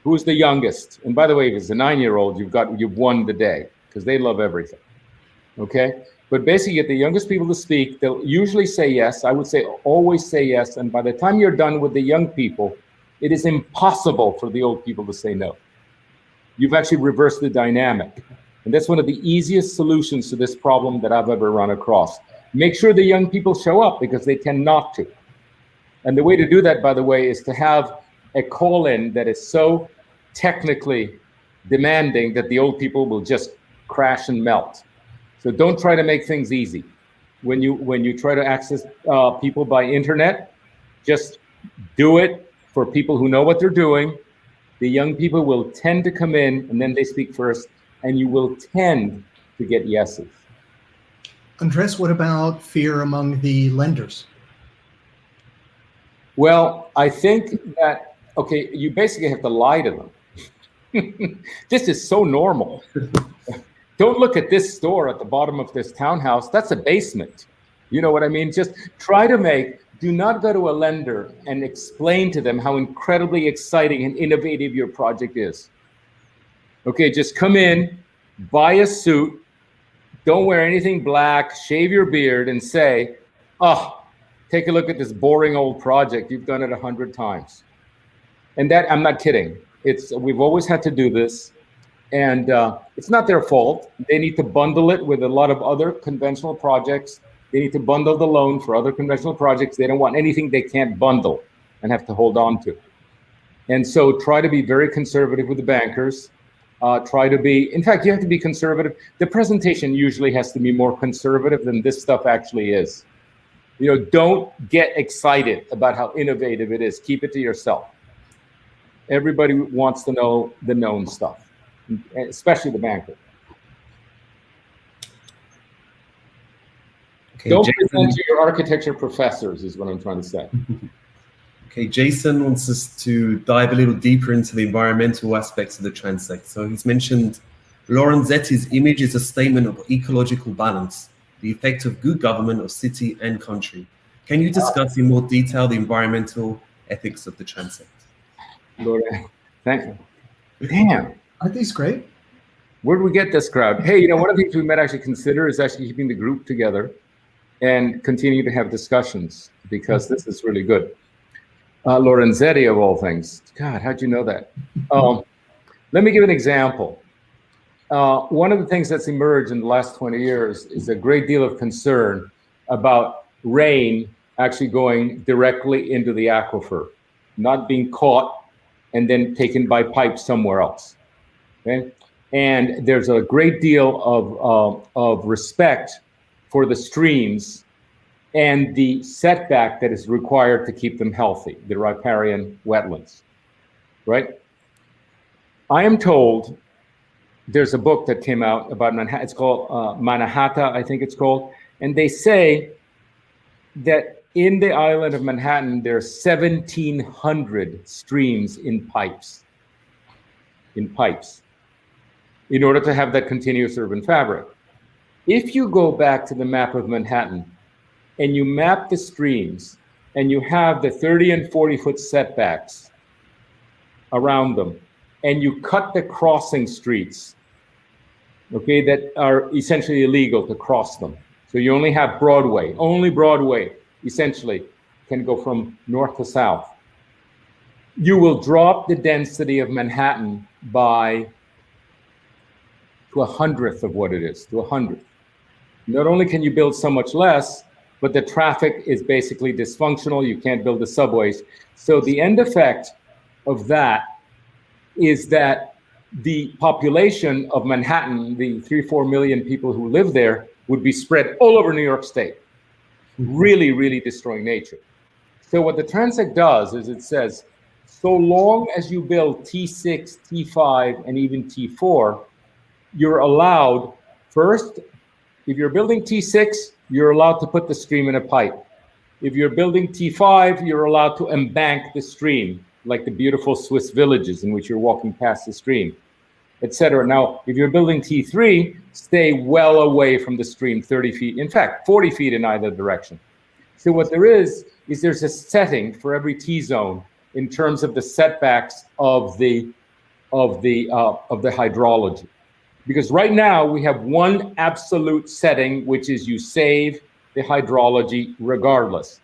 Who's the youngest? And by the way, if it's a 9-year-old, you've won the day, because they love everything. okay? But basically, get the youngest people to speak. They'll usually say yes. I would say always say yes. And by the time you're done with the young people, it is impossible for the old people to say no. You've actually reversed the dynamic. And that's one of the easiest solutions to this problem that I've ever run across. Make sure the young people show up because they tend not to. And the way to do that, by the way, is to have a call-in that is so technically demanding that the old people will just crash and melt. So don't try to make things easy. When you try to access people by internet, just do it for people who know what they're doing. The young people will tend to come in and then they speak first, and you will tend to get yeses. Andrés, what about fear among the lenders? Well, I think that, okay, you basically have to lie to them. This is so normal. Don't look at this store at the bottom of this townhouse. That's a basement. You know what I mean? Just try to do not go to a lender and explain to them how incredibly exciting and innovative your project is. Okay, just come in, buy a suit, don't wear anything black, shave your beard and say, oh, take a look at this boring old project. You've done it 100 times. And that, I'm not kidding. We've always had to do this. And it's not their fault. They need to bundle it with a lot of other conventional projects. They need to bundle the loan for other conventional projects. They don't want anything they can't bundle and have to hold on to. And so try to be very conservative with the bankers. In fact, you have to be conservative. The presentation usually has to be more conservative than this stuff actually is. You know, don't get excited about how innovative it is. Keep it to yourself. Everybody wants to know the known stuff, especially the banker. Okay, don't present to your architecture professors is what I'm trying to say. Okay, Jason wants us to dive a little deeper into the environmental aspects of the transect. So he's mentioned Lorenzetti's image is a statement of ecological balance, the effect of good government of city and country. Can you discuss in more detail the environmental ethics of the transect? Thank you. Damn. Aren't these great? Where did we get this crowd? Hey, you know, one of the things we might actually consider is actually keeping the group together and continue to have discussions, because this is really good. Lorenzetti, of all things. God, how'd you know that? Let me give an example. One of the things that's emerged in the last 20 years is a great deal of concern about rain actually going directly into the aquifer, not being caught and then taken by pipe somewhere else. Okay? And there's a great deal of respect for the streams and the setback that is required to keep them healthy, the riparian wetlands, right? I am told there's a book that came out about Manhattan. It's called Mannahatta, I think it's called. And they say that in the island of Manhattan, there are 1,700 streams in pipes, in order to have that continuous urban fabric. If you go back to the map of Manhattan and you map the streams and you have the 30 and 40 foot setbacks around them, and you cut the crossing streets, okay, that are essentially illegal to cross them. So you only have Broadway, only Broadway essentially can go from north to south. You will drop the density of Manhattan by to 100th of what it is, to 100th. Not only can you build so much less, but the traffic is basically dysfunctional. You can't build the subways. So the end effect of that is that the population of Manhattan, the 3-4 million people who live there, would be spread all over New York State, really, really destroying nature. So what the Transect does is it says, so long as you build T6, T5, and even T4, you're allowed, first, if you're building T6, you're allowed to put the stream in a pipe. If you're building T5, you're allowed to embank the stream, like the beautiful Swiss villages in which you're walking past the stream, etc. Now, if you're building T3, stay well away from the stream, 30 feet, in fact, 40 feet in either direction. So what there is there's a setting for every T zone in terms of the setbacks of the hydrology. Because right now we have one absolute setting, which is you save the hydrology regardless.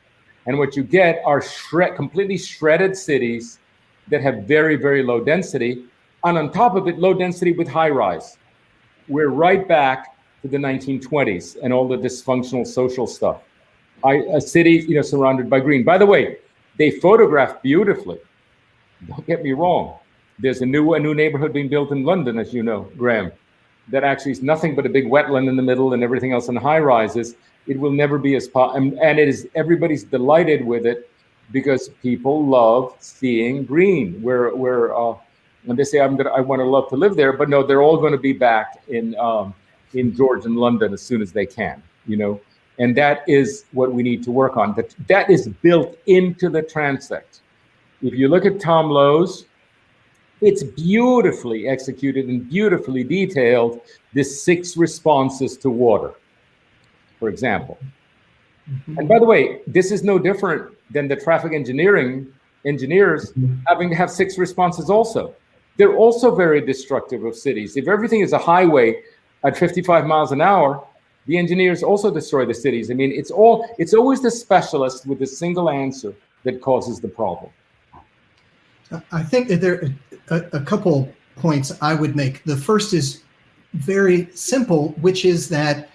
And what you get are completely shredded cities that have very, very low density. And on top of it, low density with high rise. We're right back to the 1920s and all the dysfunctional social stuff. A city, surrounded by green. By the way, they photograph beautifully. Don't get me wrong. There's a new neighborhood being built in London, as you know, Graham, that actually is nothing but a big wetland in the middle and everything else in high rises. It will never be as and it is, everybody's delighted with it because people love seeing green. And they say I want to love to live there, but no, they're all going to be back in George and London as soon as they can, and that is what we need to work on. That is built into the Transect. If you look at Tom Lowe's, it's beautifully executed and beautifully detailed, the 6 responses to water, for example. And by the way, this is no different than the traffic engineers having to have 6 responses also. They're also very destructive of cities. If everything is a highway at 55 miles an hour, the engineers also destroy the cities. I mean, it's always the specialist with a single answer that causes the problem. I think that there are a couple points I would make. The first is very simple, which is that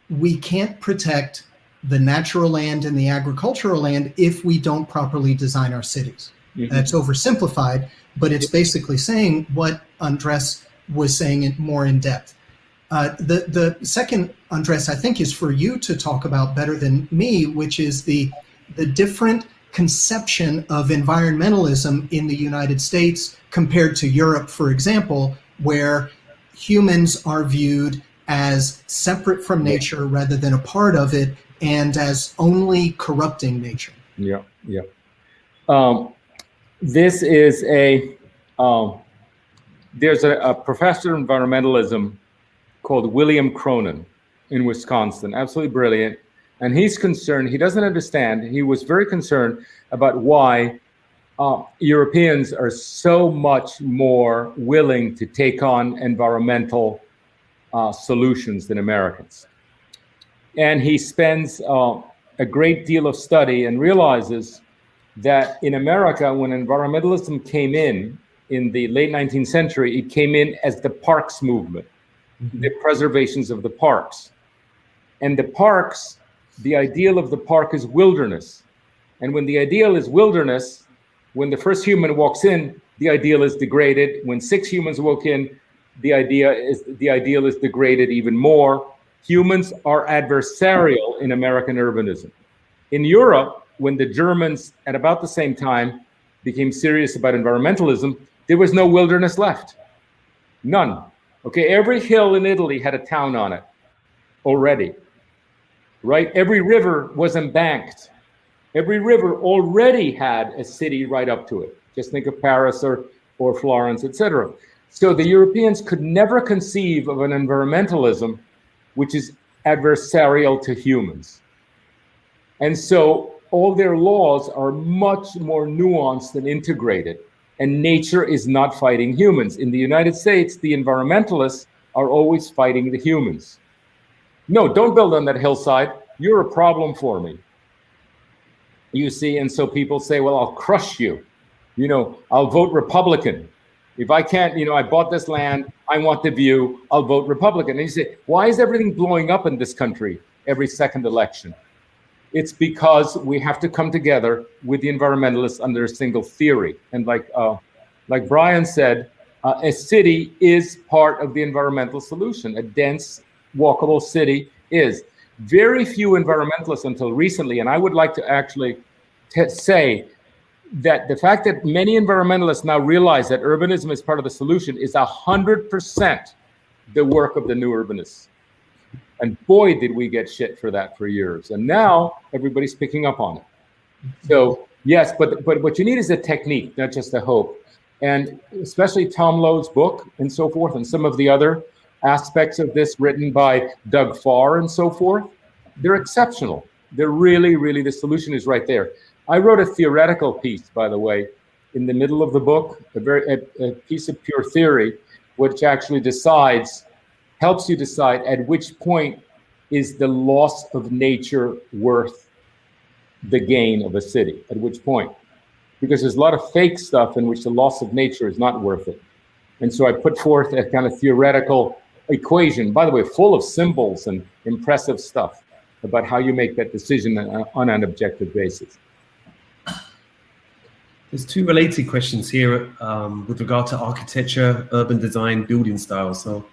we can't protect the natural land and the agricultural land if we don't properly design our cities. That's oversimplified, but it's basically saying what Andrés was saying more in depth. The second, Andrés, I think is for you to talk about better than me, which is the different conception of environmentalism in the United States compared to Europe, for example, where humans are viewed as separate from nature rather than a part of it and as only corrupting nature. Yeah. This is there's a professor of environmentalism called William Cronin in Wisconsin, absolutely brilliant. And he's concerned, he doesn't understand, he was very concerned about why Europeans are so much more willing to take on environmental solutions than Americans. And he spends a great deal of study and realizes that in America, when environmentalism came in the late 19th century, it came in as the parks movement, the preservations of the parks. And the parks, the ideal of the park is wilderness. And when the ideal is wilderness, when the first human walks in, the ideal is degraded. When 6 humans walk in, the ideal is degraded even more. Humans are adversarial in American urbanism. In Europe, when the Germans at about the same time became serious about environmentalism, there was no wilderness left. None. Okay, every hill in Italy had a town on it already, right? Every river was embanked. Every river already had a city right up to it. Just think of Paris or Florence, etc. So the Europeans could never conceive of an environmentalism which is adversarial to humans. And so all their laws are much more nuanced and integrated, and nature is not fighting humans. In the United States, the environmentalists are always fighting the humans. No, don't build on that hillside. You're a problem for me. You see, and so people say, well, I'll crush you. I'll vote Republican. If I can't, I bought this land, I want the view, I'll vote Republican. And you say, why is everything blowing up in this country every second election? It's because we have to come together with the environmentalists under a single theory. And like Brian said, a city is part of the environmental solution. A dense, walkable city is. Very few environmentalists until recently, and I would like to actually say that the fact that many environmentalists now realize that urbanism is part of the solution is 100% the work of the new urbanists. And boy, did we get shit for that for years. And now everybody's picking up on it. So yes, but what you need is a technique, not just a hope. And especially Tom Lowe's book and so forth, and some of the other aspects of this written by Doug Farr and so forth, they're exceptional. They're really, really, the solution is right there. I wrote a theoretical piece, by the way, in the middle of the book, a piece of pure theory, which actually decides helps you decide at which point is the loss of nature worth the gain of a city, at which point. Because there's a lot of fake stuff in which the loss of nature is not worth it. And so I put forth a kind of theoretical equation, by the way, full of symbols and impressive stuff about how you make that decision on an objective basis. There's two related questions here with regard to architecture, urban design, building style. So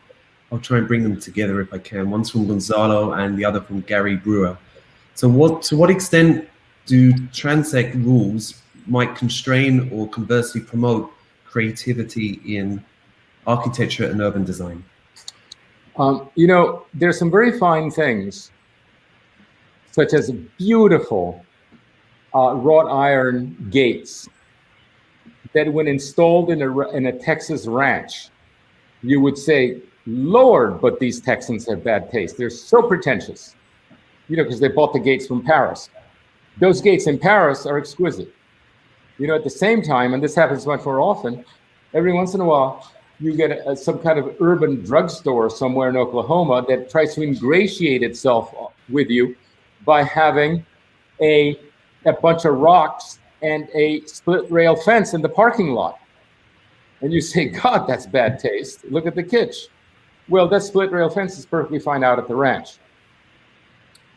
I'll try and bring them together if I can. One's from Gonzalo and the other from Gary Brewer. So to what extent do Transect rules might constrain or conversely promote creativity in architecture and urban design? You know, there's some very fine things, such as beautiful wrought iron gates that when installed in a Texas ranch, you would say, Lord, but these Texans have bad taste. They're so pretentious, you know, because they bought the gates from Paris. Those gates in Paris are exquisite. You know, at the same time, and this happens much more often, every once in a while, you get some kind of urban drugstore somewhere in Oklahoma that tries to ingratiate itself with you by having a bunch of rocks and a split rail fence in the parking lot. And you say, God, that's bad taste. Look at the kitsch. Well, that split rail fence is perfectly fine out at the ranch.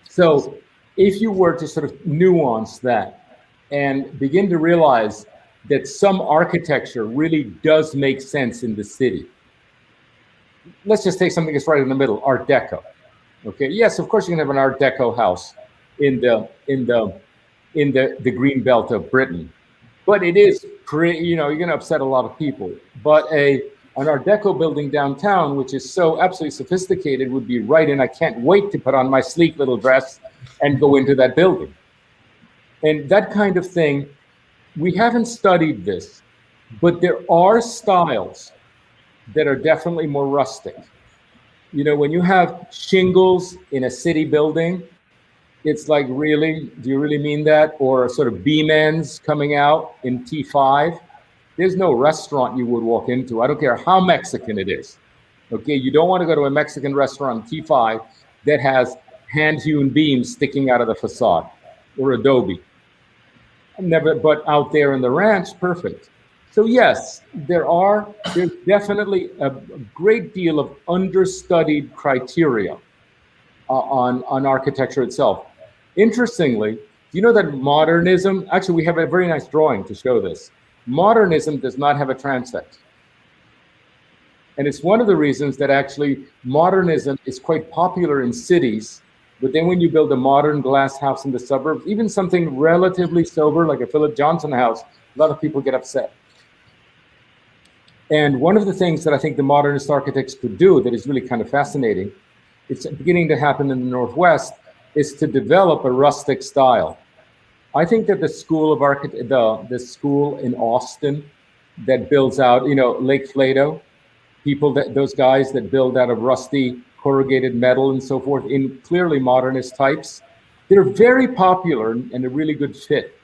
So if you were to sort of nuance that and begin to realize that some architecture really does make sense in the city. Let's just take something that's right in the middle, Art Deco. Okay, yes, of course you can have an Art Deco house in the green belt of Britain, but it is you know, you're going to upset a lot of people. But an Art Deco building downtown, which is so absolutely sophisticated, would be right, and I can't wait to put on my sleek little dress and go into that building. And that kind of thing. We haven't studied this, but there are styles that are definitely more rustic. You know, when you have shingles in a city building, it's like, really, do you really mean that? Or sort of beam ends coming out in T5. There's no restaurant you would walk into. I don't care how Mexican it is. Okay, you don't want to go to a Mexican restaurant in T5 that has hand-hewn beams sticking out of the facade or adobe. Never, but out there in the ranch, perfect. So yes, there's definitely a great deal of understudied criteria on architecture itself. Interestingly, you know that modernism, actually we have a very nice drawing to show this. Modernism does not have a transect. And it's one of the reasons that actually modernism is quite popular in cities. But then when you build a modern glass house in the suburbs, even something relatively sober like a Philip Johnson house, a lot of people get upset. And one of the things that I think the modernist architects could do that is really kind of fascinating, it's beginning to happen in the Northwest, is to develop a rustic style. I think that the school of the school in Austin that builds out, you know, Lake Flato, those guys that build out of rusty corrugated metal and so forth in clearly modernist types, they're very popular and a really good fit.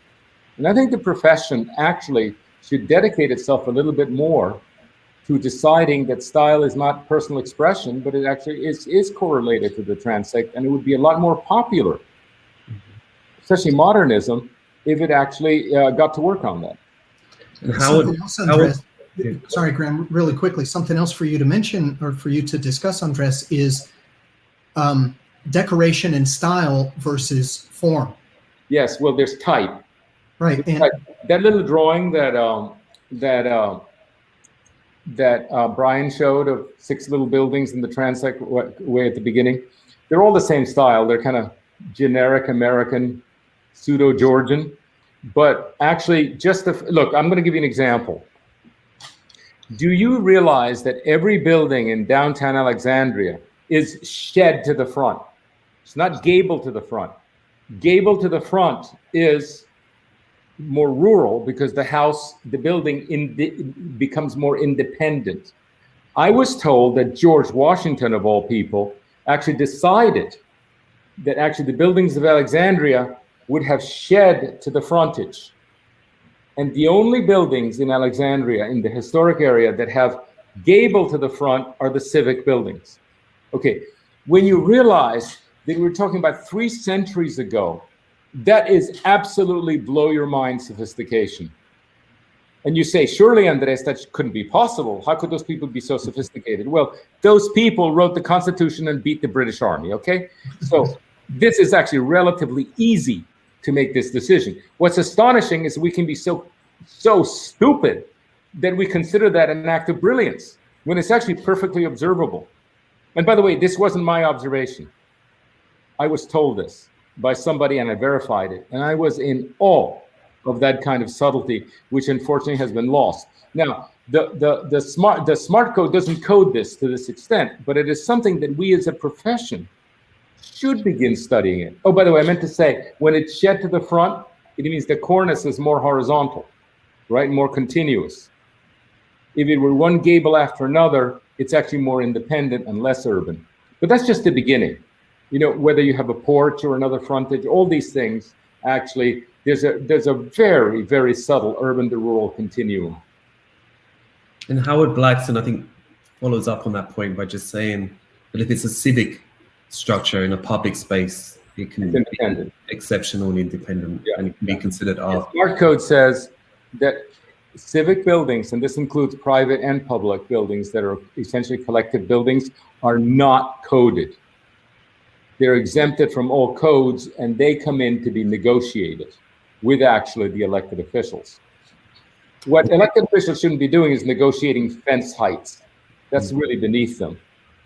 And I think the profession actually should dedicate itself a little bit more to deciding that style is not personal expression, but it actually is correlated to the transect, and it would be a lot more popular, especially modernism, if it actually got to work on that. And sorry, Graham, really quickly, something else for you to mention or for you to discuss, Andrés, is decoration and style versus form. Yes, well, there's type. Right. And that little drawing that Brian showed of 6 little buildings in the transect way at the beginning, they're all the same style. They're kind of generic American, pseudo-Georgian. But actually, look, I'm going to give you an example. Do you realize that every building in downtown Alexandria is shed to the front? It's not gable to the front. Gable to the front is more rural because the building becomes more independent. I was told that George Washington, of all people, actually decided that actually the buildings of Alexandria would have shed to the frontage. And the only buildings in Alexandria, in the historic area, that have gable to the front are the civic buildings. Okay, when you realize that we're talking about 3 centuries ago, that is absolutely blow your mind sophistication. And you say, surely, Andrés, that couldn't be possible. How could those people be so sophisticated? Well, those people wrote the Constitution and beat the British Army, okay? So this is actually relatively easy to make this decision. What's astonishing is we can be so stupid that we consider that an act of brilliance when it's actually perfectly observable. And by the way, this wasn't my observation. I was told this by somebody and I verified it. And I was in awe of that kind of subtlety, which unfortunately has been lost. Now, the smart code doesn't code this to this extent, but it is something that we as a profession should begin studying it. Oh, by the way, I meant to say, when it's shed to the front, it means the cornice is more horizontal, right? More continuous. If it were one gable after another, it's actually more independent and less urban. But that's just the beginning. You know, whether you have a porch or another frontage, all these things, actually, there's a very, very subtle urban to rural continuum. And Howard Blackson, I think, follows up on that point by just saying that if it's a civic structure in a public space, it can be exceptional and independent, and it can be considered art. The smart code says that civic buildings, and this includes private and public buildings that are essentially collective buildings, are not coded. They're exempted from all codes, and they come in to be negotiated with actually the elected officials. What elected officials shouldn't be doing is negotiating fence heights. That's really beneath them.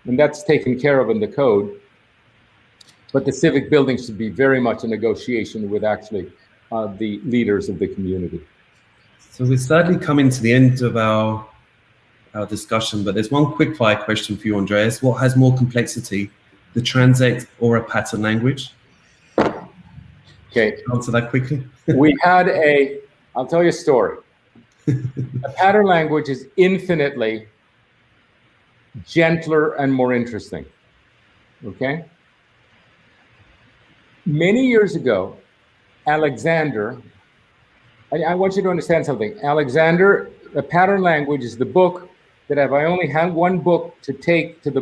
And that's taken care of in the code. But the civic buildings should be very much a negotiation with actually the leaders of the community. So we're sadly coming to the end of our discussion, but there's one quick fire question for you, Andreas. What has more complexity, the transect or a pattern language? Okay. Answer that quickly. I'll tell you a story. A pattern language is infinitely gentler and more interesting. Okay? Many years ago, Alexander, I want you to understand something. Alexander, a pattern language is the book that if I only had one book to take to the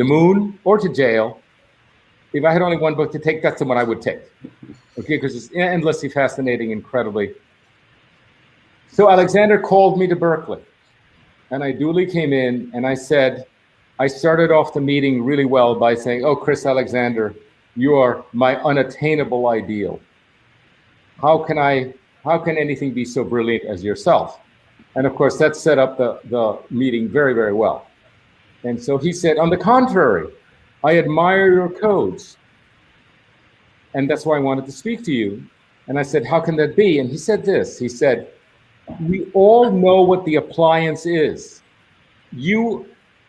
moon or to jail, if I had only one book to take, that's the one I would take. Okay, because it's endlessly fascinating, incredibly. So Alexander called me to Berkeley, and I duly came in, and I said, I started off the meeting really well by saying, oh, Chris Alexander, you are my unattainable ideal. How can anything be so brilliant as yourself? And of course, that set up the meeting very, very well. And so he said, on the contrary, I admire your codes. And that's why I wanted to speak to you. And I said, how can that be? And he said this, he said, we all know what the appliance is. You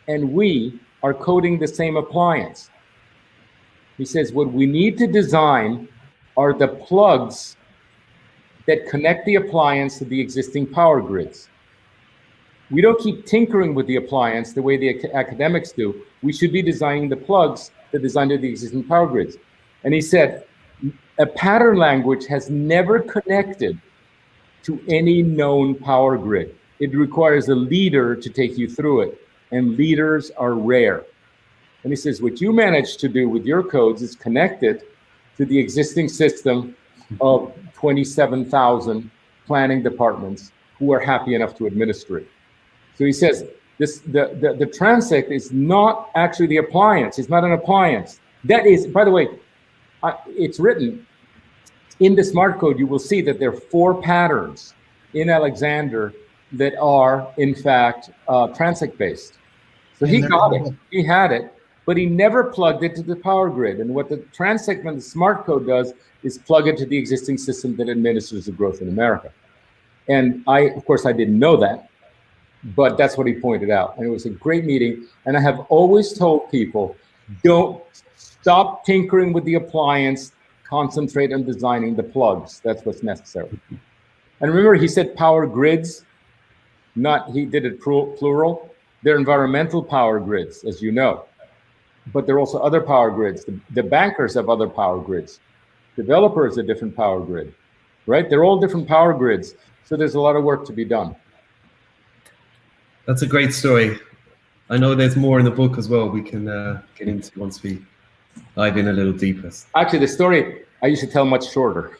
and we are coding the same appliance. He says, what we need to design are the plugs that connect the appliance to the existing power grids. We don't keep tinkering with the appliance the way the academics do. We should be designing the plugs that design to the existing power grids. And he said, a pattern language has never connected to any known power grid. It requires a leader to take you through it, and leaders are rare. And he says, what you managed to do with your codes is connected to the existing system of 27,000 planning departments who are happy enough to administer it. So he says, the transect is not actually the appliance. It's not an appliance. That is, by the way, it's written in the smart code. You will see that there are 4 patterns in Alexander that are, in fact, transect based. So he got it. He had it, but he never plugged it to the power grid. And what the transect and the smart code does is plug it to the existing system that administers the growth in America. And of course, I didn't know that, but that's what he pointed out. And it was a great meeting. And I have always told people, don't stop tinkering with the appliance, concentrate on designing the plugs. That's what's necessary. And remember, he said power grids, he did it plural. They're environmental power grids, as you know, but there are also other power grids. The bankers have other power grids. Developers a different power grid, right? They're all different power grids. So there's a lot of work to be done. That's a great story. I know there's more in the book as well we can get into once we dive in a little deeper. Actually, the story I used to tell much shorter.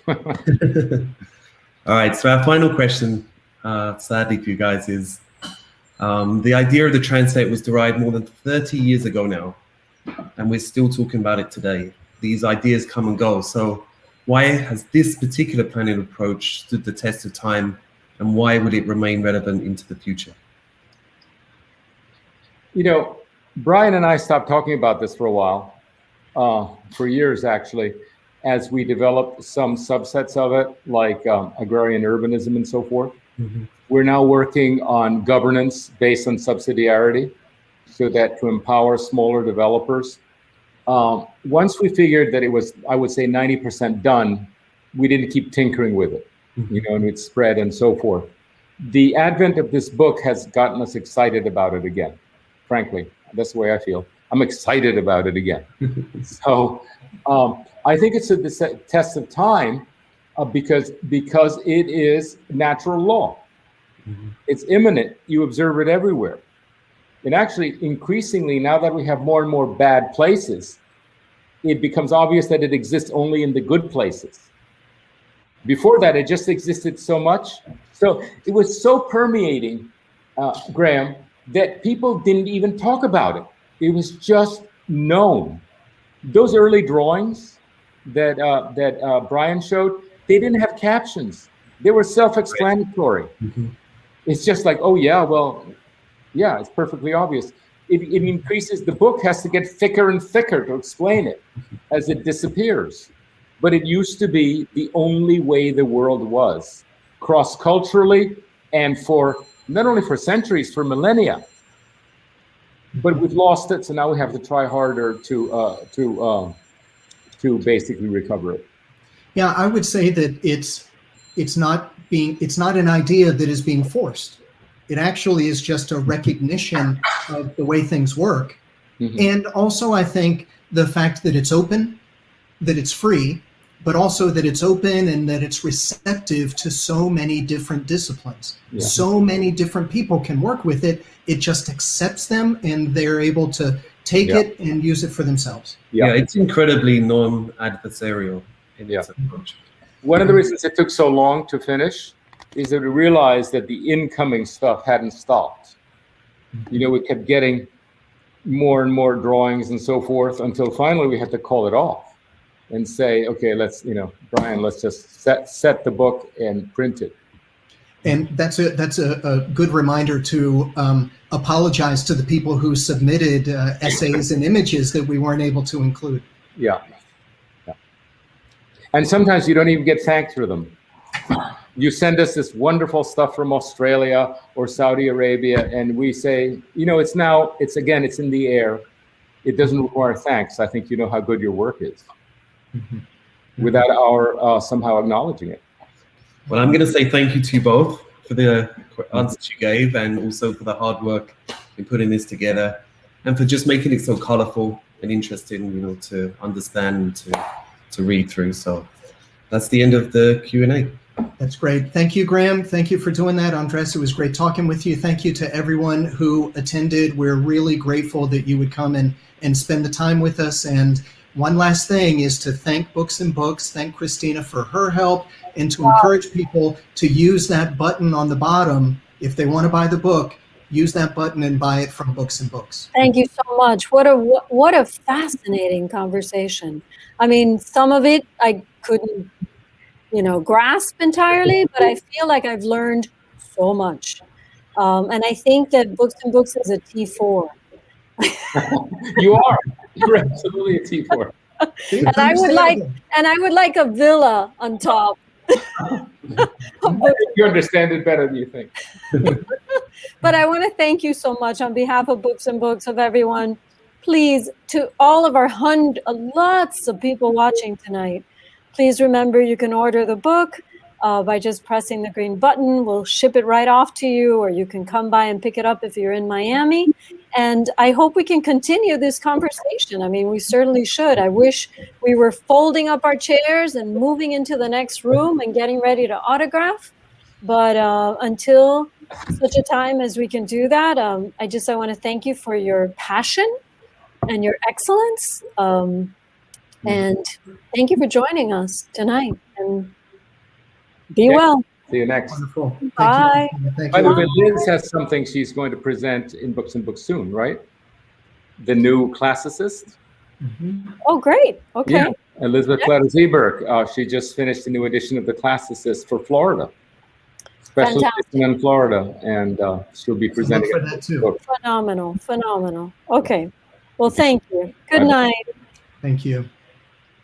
All right, so our final question, sadly for you guys, is the idea of the Transect was derived more than 30 years ago now, and we're still talking about it today. These ideas come and go. So why has this particular planning approach stood the test of time, and why will it remain relevant into the future? You know, Brian and I stopped talking about this for a while, for years actually, as we developed some subsets of it, like agrarian urbanism and so forth. Mm-hmm. We're now working on governance based on subsidiarity, so that to empower smaller developers. Once we figured that it was, I would say, 90% done, we didn't keep tinkering with it, Mm-hmm. you know, and it spread and so forth. The advent of this book has gotten us excited about it again. Frankly, that's the way I feel. I'm excited about it again. So I think it's a test of time because it is natural law. Mm-hmm. It's imminent. You observe it everywhere. And actually, increasingly, now that we have more and more bad places, it becomes obvious that it exists only in the good places. Before that, it just existed so much. So it was so permeating, Graham, that people didn't even talk about it. It was just known. Those early drawings that Brian showed, they didn't have captions. They were self-explanatory. Mm-hmm. It's just like, oh yeah, well, yeah, it's perfectly obvious. It increases, the book has to get thicker and thicker to explain it as it disappears. But it used to be the only way the world was, cross-culturally, and for not only for centuries, for millennia. But we've lost it, so now we have to try harder to basically recover it. Yeah, I would say that it's not an idea that is being forced. It actually is just a recognition of the way things work. Mm-hmm. And also, I think the fact that it's open, that it's free, but also that it's open and that it's receptive to so many different disciplines. Yeah. So many different people can work with it. It just accepts them and they're able to take it and use it for themselves. Yeah, it's incredibly non-adversarial in its approach. One of the reasons it took so long to finish is that we realized that the incoming stuff hadn't stopped. You know, we kept getting more and more drawings and so forth until finally we had to call it off and say, okay, let's, you know, Brian, let's just set the book and print it. And that's a good reminder to apologize to the people who submitted essays and images that we weren't able to include. Yeah. And sometimes you don't even get thanked for them. You send us this wonderful stuff from Australia or Saudi Arabia, and we say, you know, it's in the air. It doesn't require thanks. I think you know how good your work is. Mm-hmm. Without our somehow acknowledging it. Well, I'm going to say thank you to you both for the answers you gave, and also for the hard work in putting this together, and for just making it so colorful and interesting, you know, to understand and to read through. So that's the end of the Q&A. That's great. Thank you, Graham. Thank you for doing that, Andrés. It was great talking with you. Thank you to everyone who attended. We're really grateful that you would come and spend the time with us. And one last thing is to thank Books and Books, thank Christina for her help, and to encourage people to use that button on the bottom. If they want to buy the book, use that button and buy it from Books and Books. Thank you so much. What a fascinating conversation. I mean, some of it I couldn't, you know, grasp entirely, but I feel like I've learned so much. And I think that Books and Books is a T4. You are. You're absolutely a T4. And I would like a villa on top. You understand it better than you think. But I want to thank you so much on behalf of Books and Books, of everyone. Please, to all of our lots of people watching tonight, please remember you can order the book by just pressing the green button. We'll ship it right off to you, or you can come by and pick it up if you're in Miami. And I hope we can continue this conversation. I mean, we certainly should. I wish we were folding up our chairs and moving into the next room and getting ready to autograph. But until such a time as we can do that. I want to thank you for your passion and your excellence. And thank you for joining us tonight. And be Okay. well. See you next. Wonderful. Bye. Thank you. Thank By the way, you. Liz has something she's going to present in Books and Books soon, right? The new classicist. Mhm. Oh, great. Okay. Yeah, Elizabeth Kletter-Zeberg. She just finished a new edition of the classicist for Florida. Special Fantastic. edition in Florida, and she'll be So look presenting for it. that too. Phenomenal. Phenomenal. Okay. Well, thank you. Good Bye-bye. night. Thank you.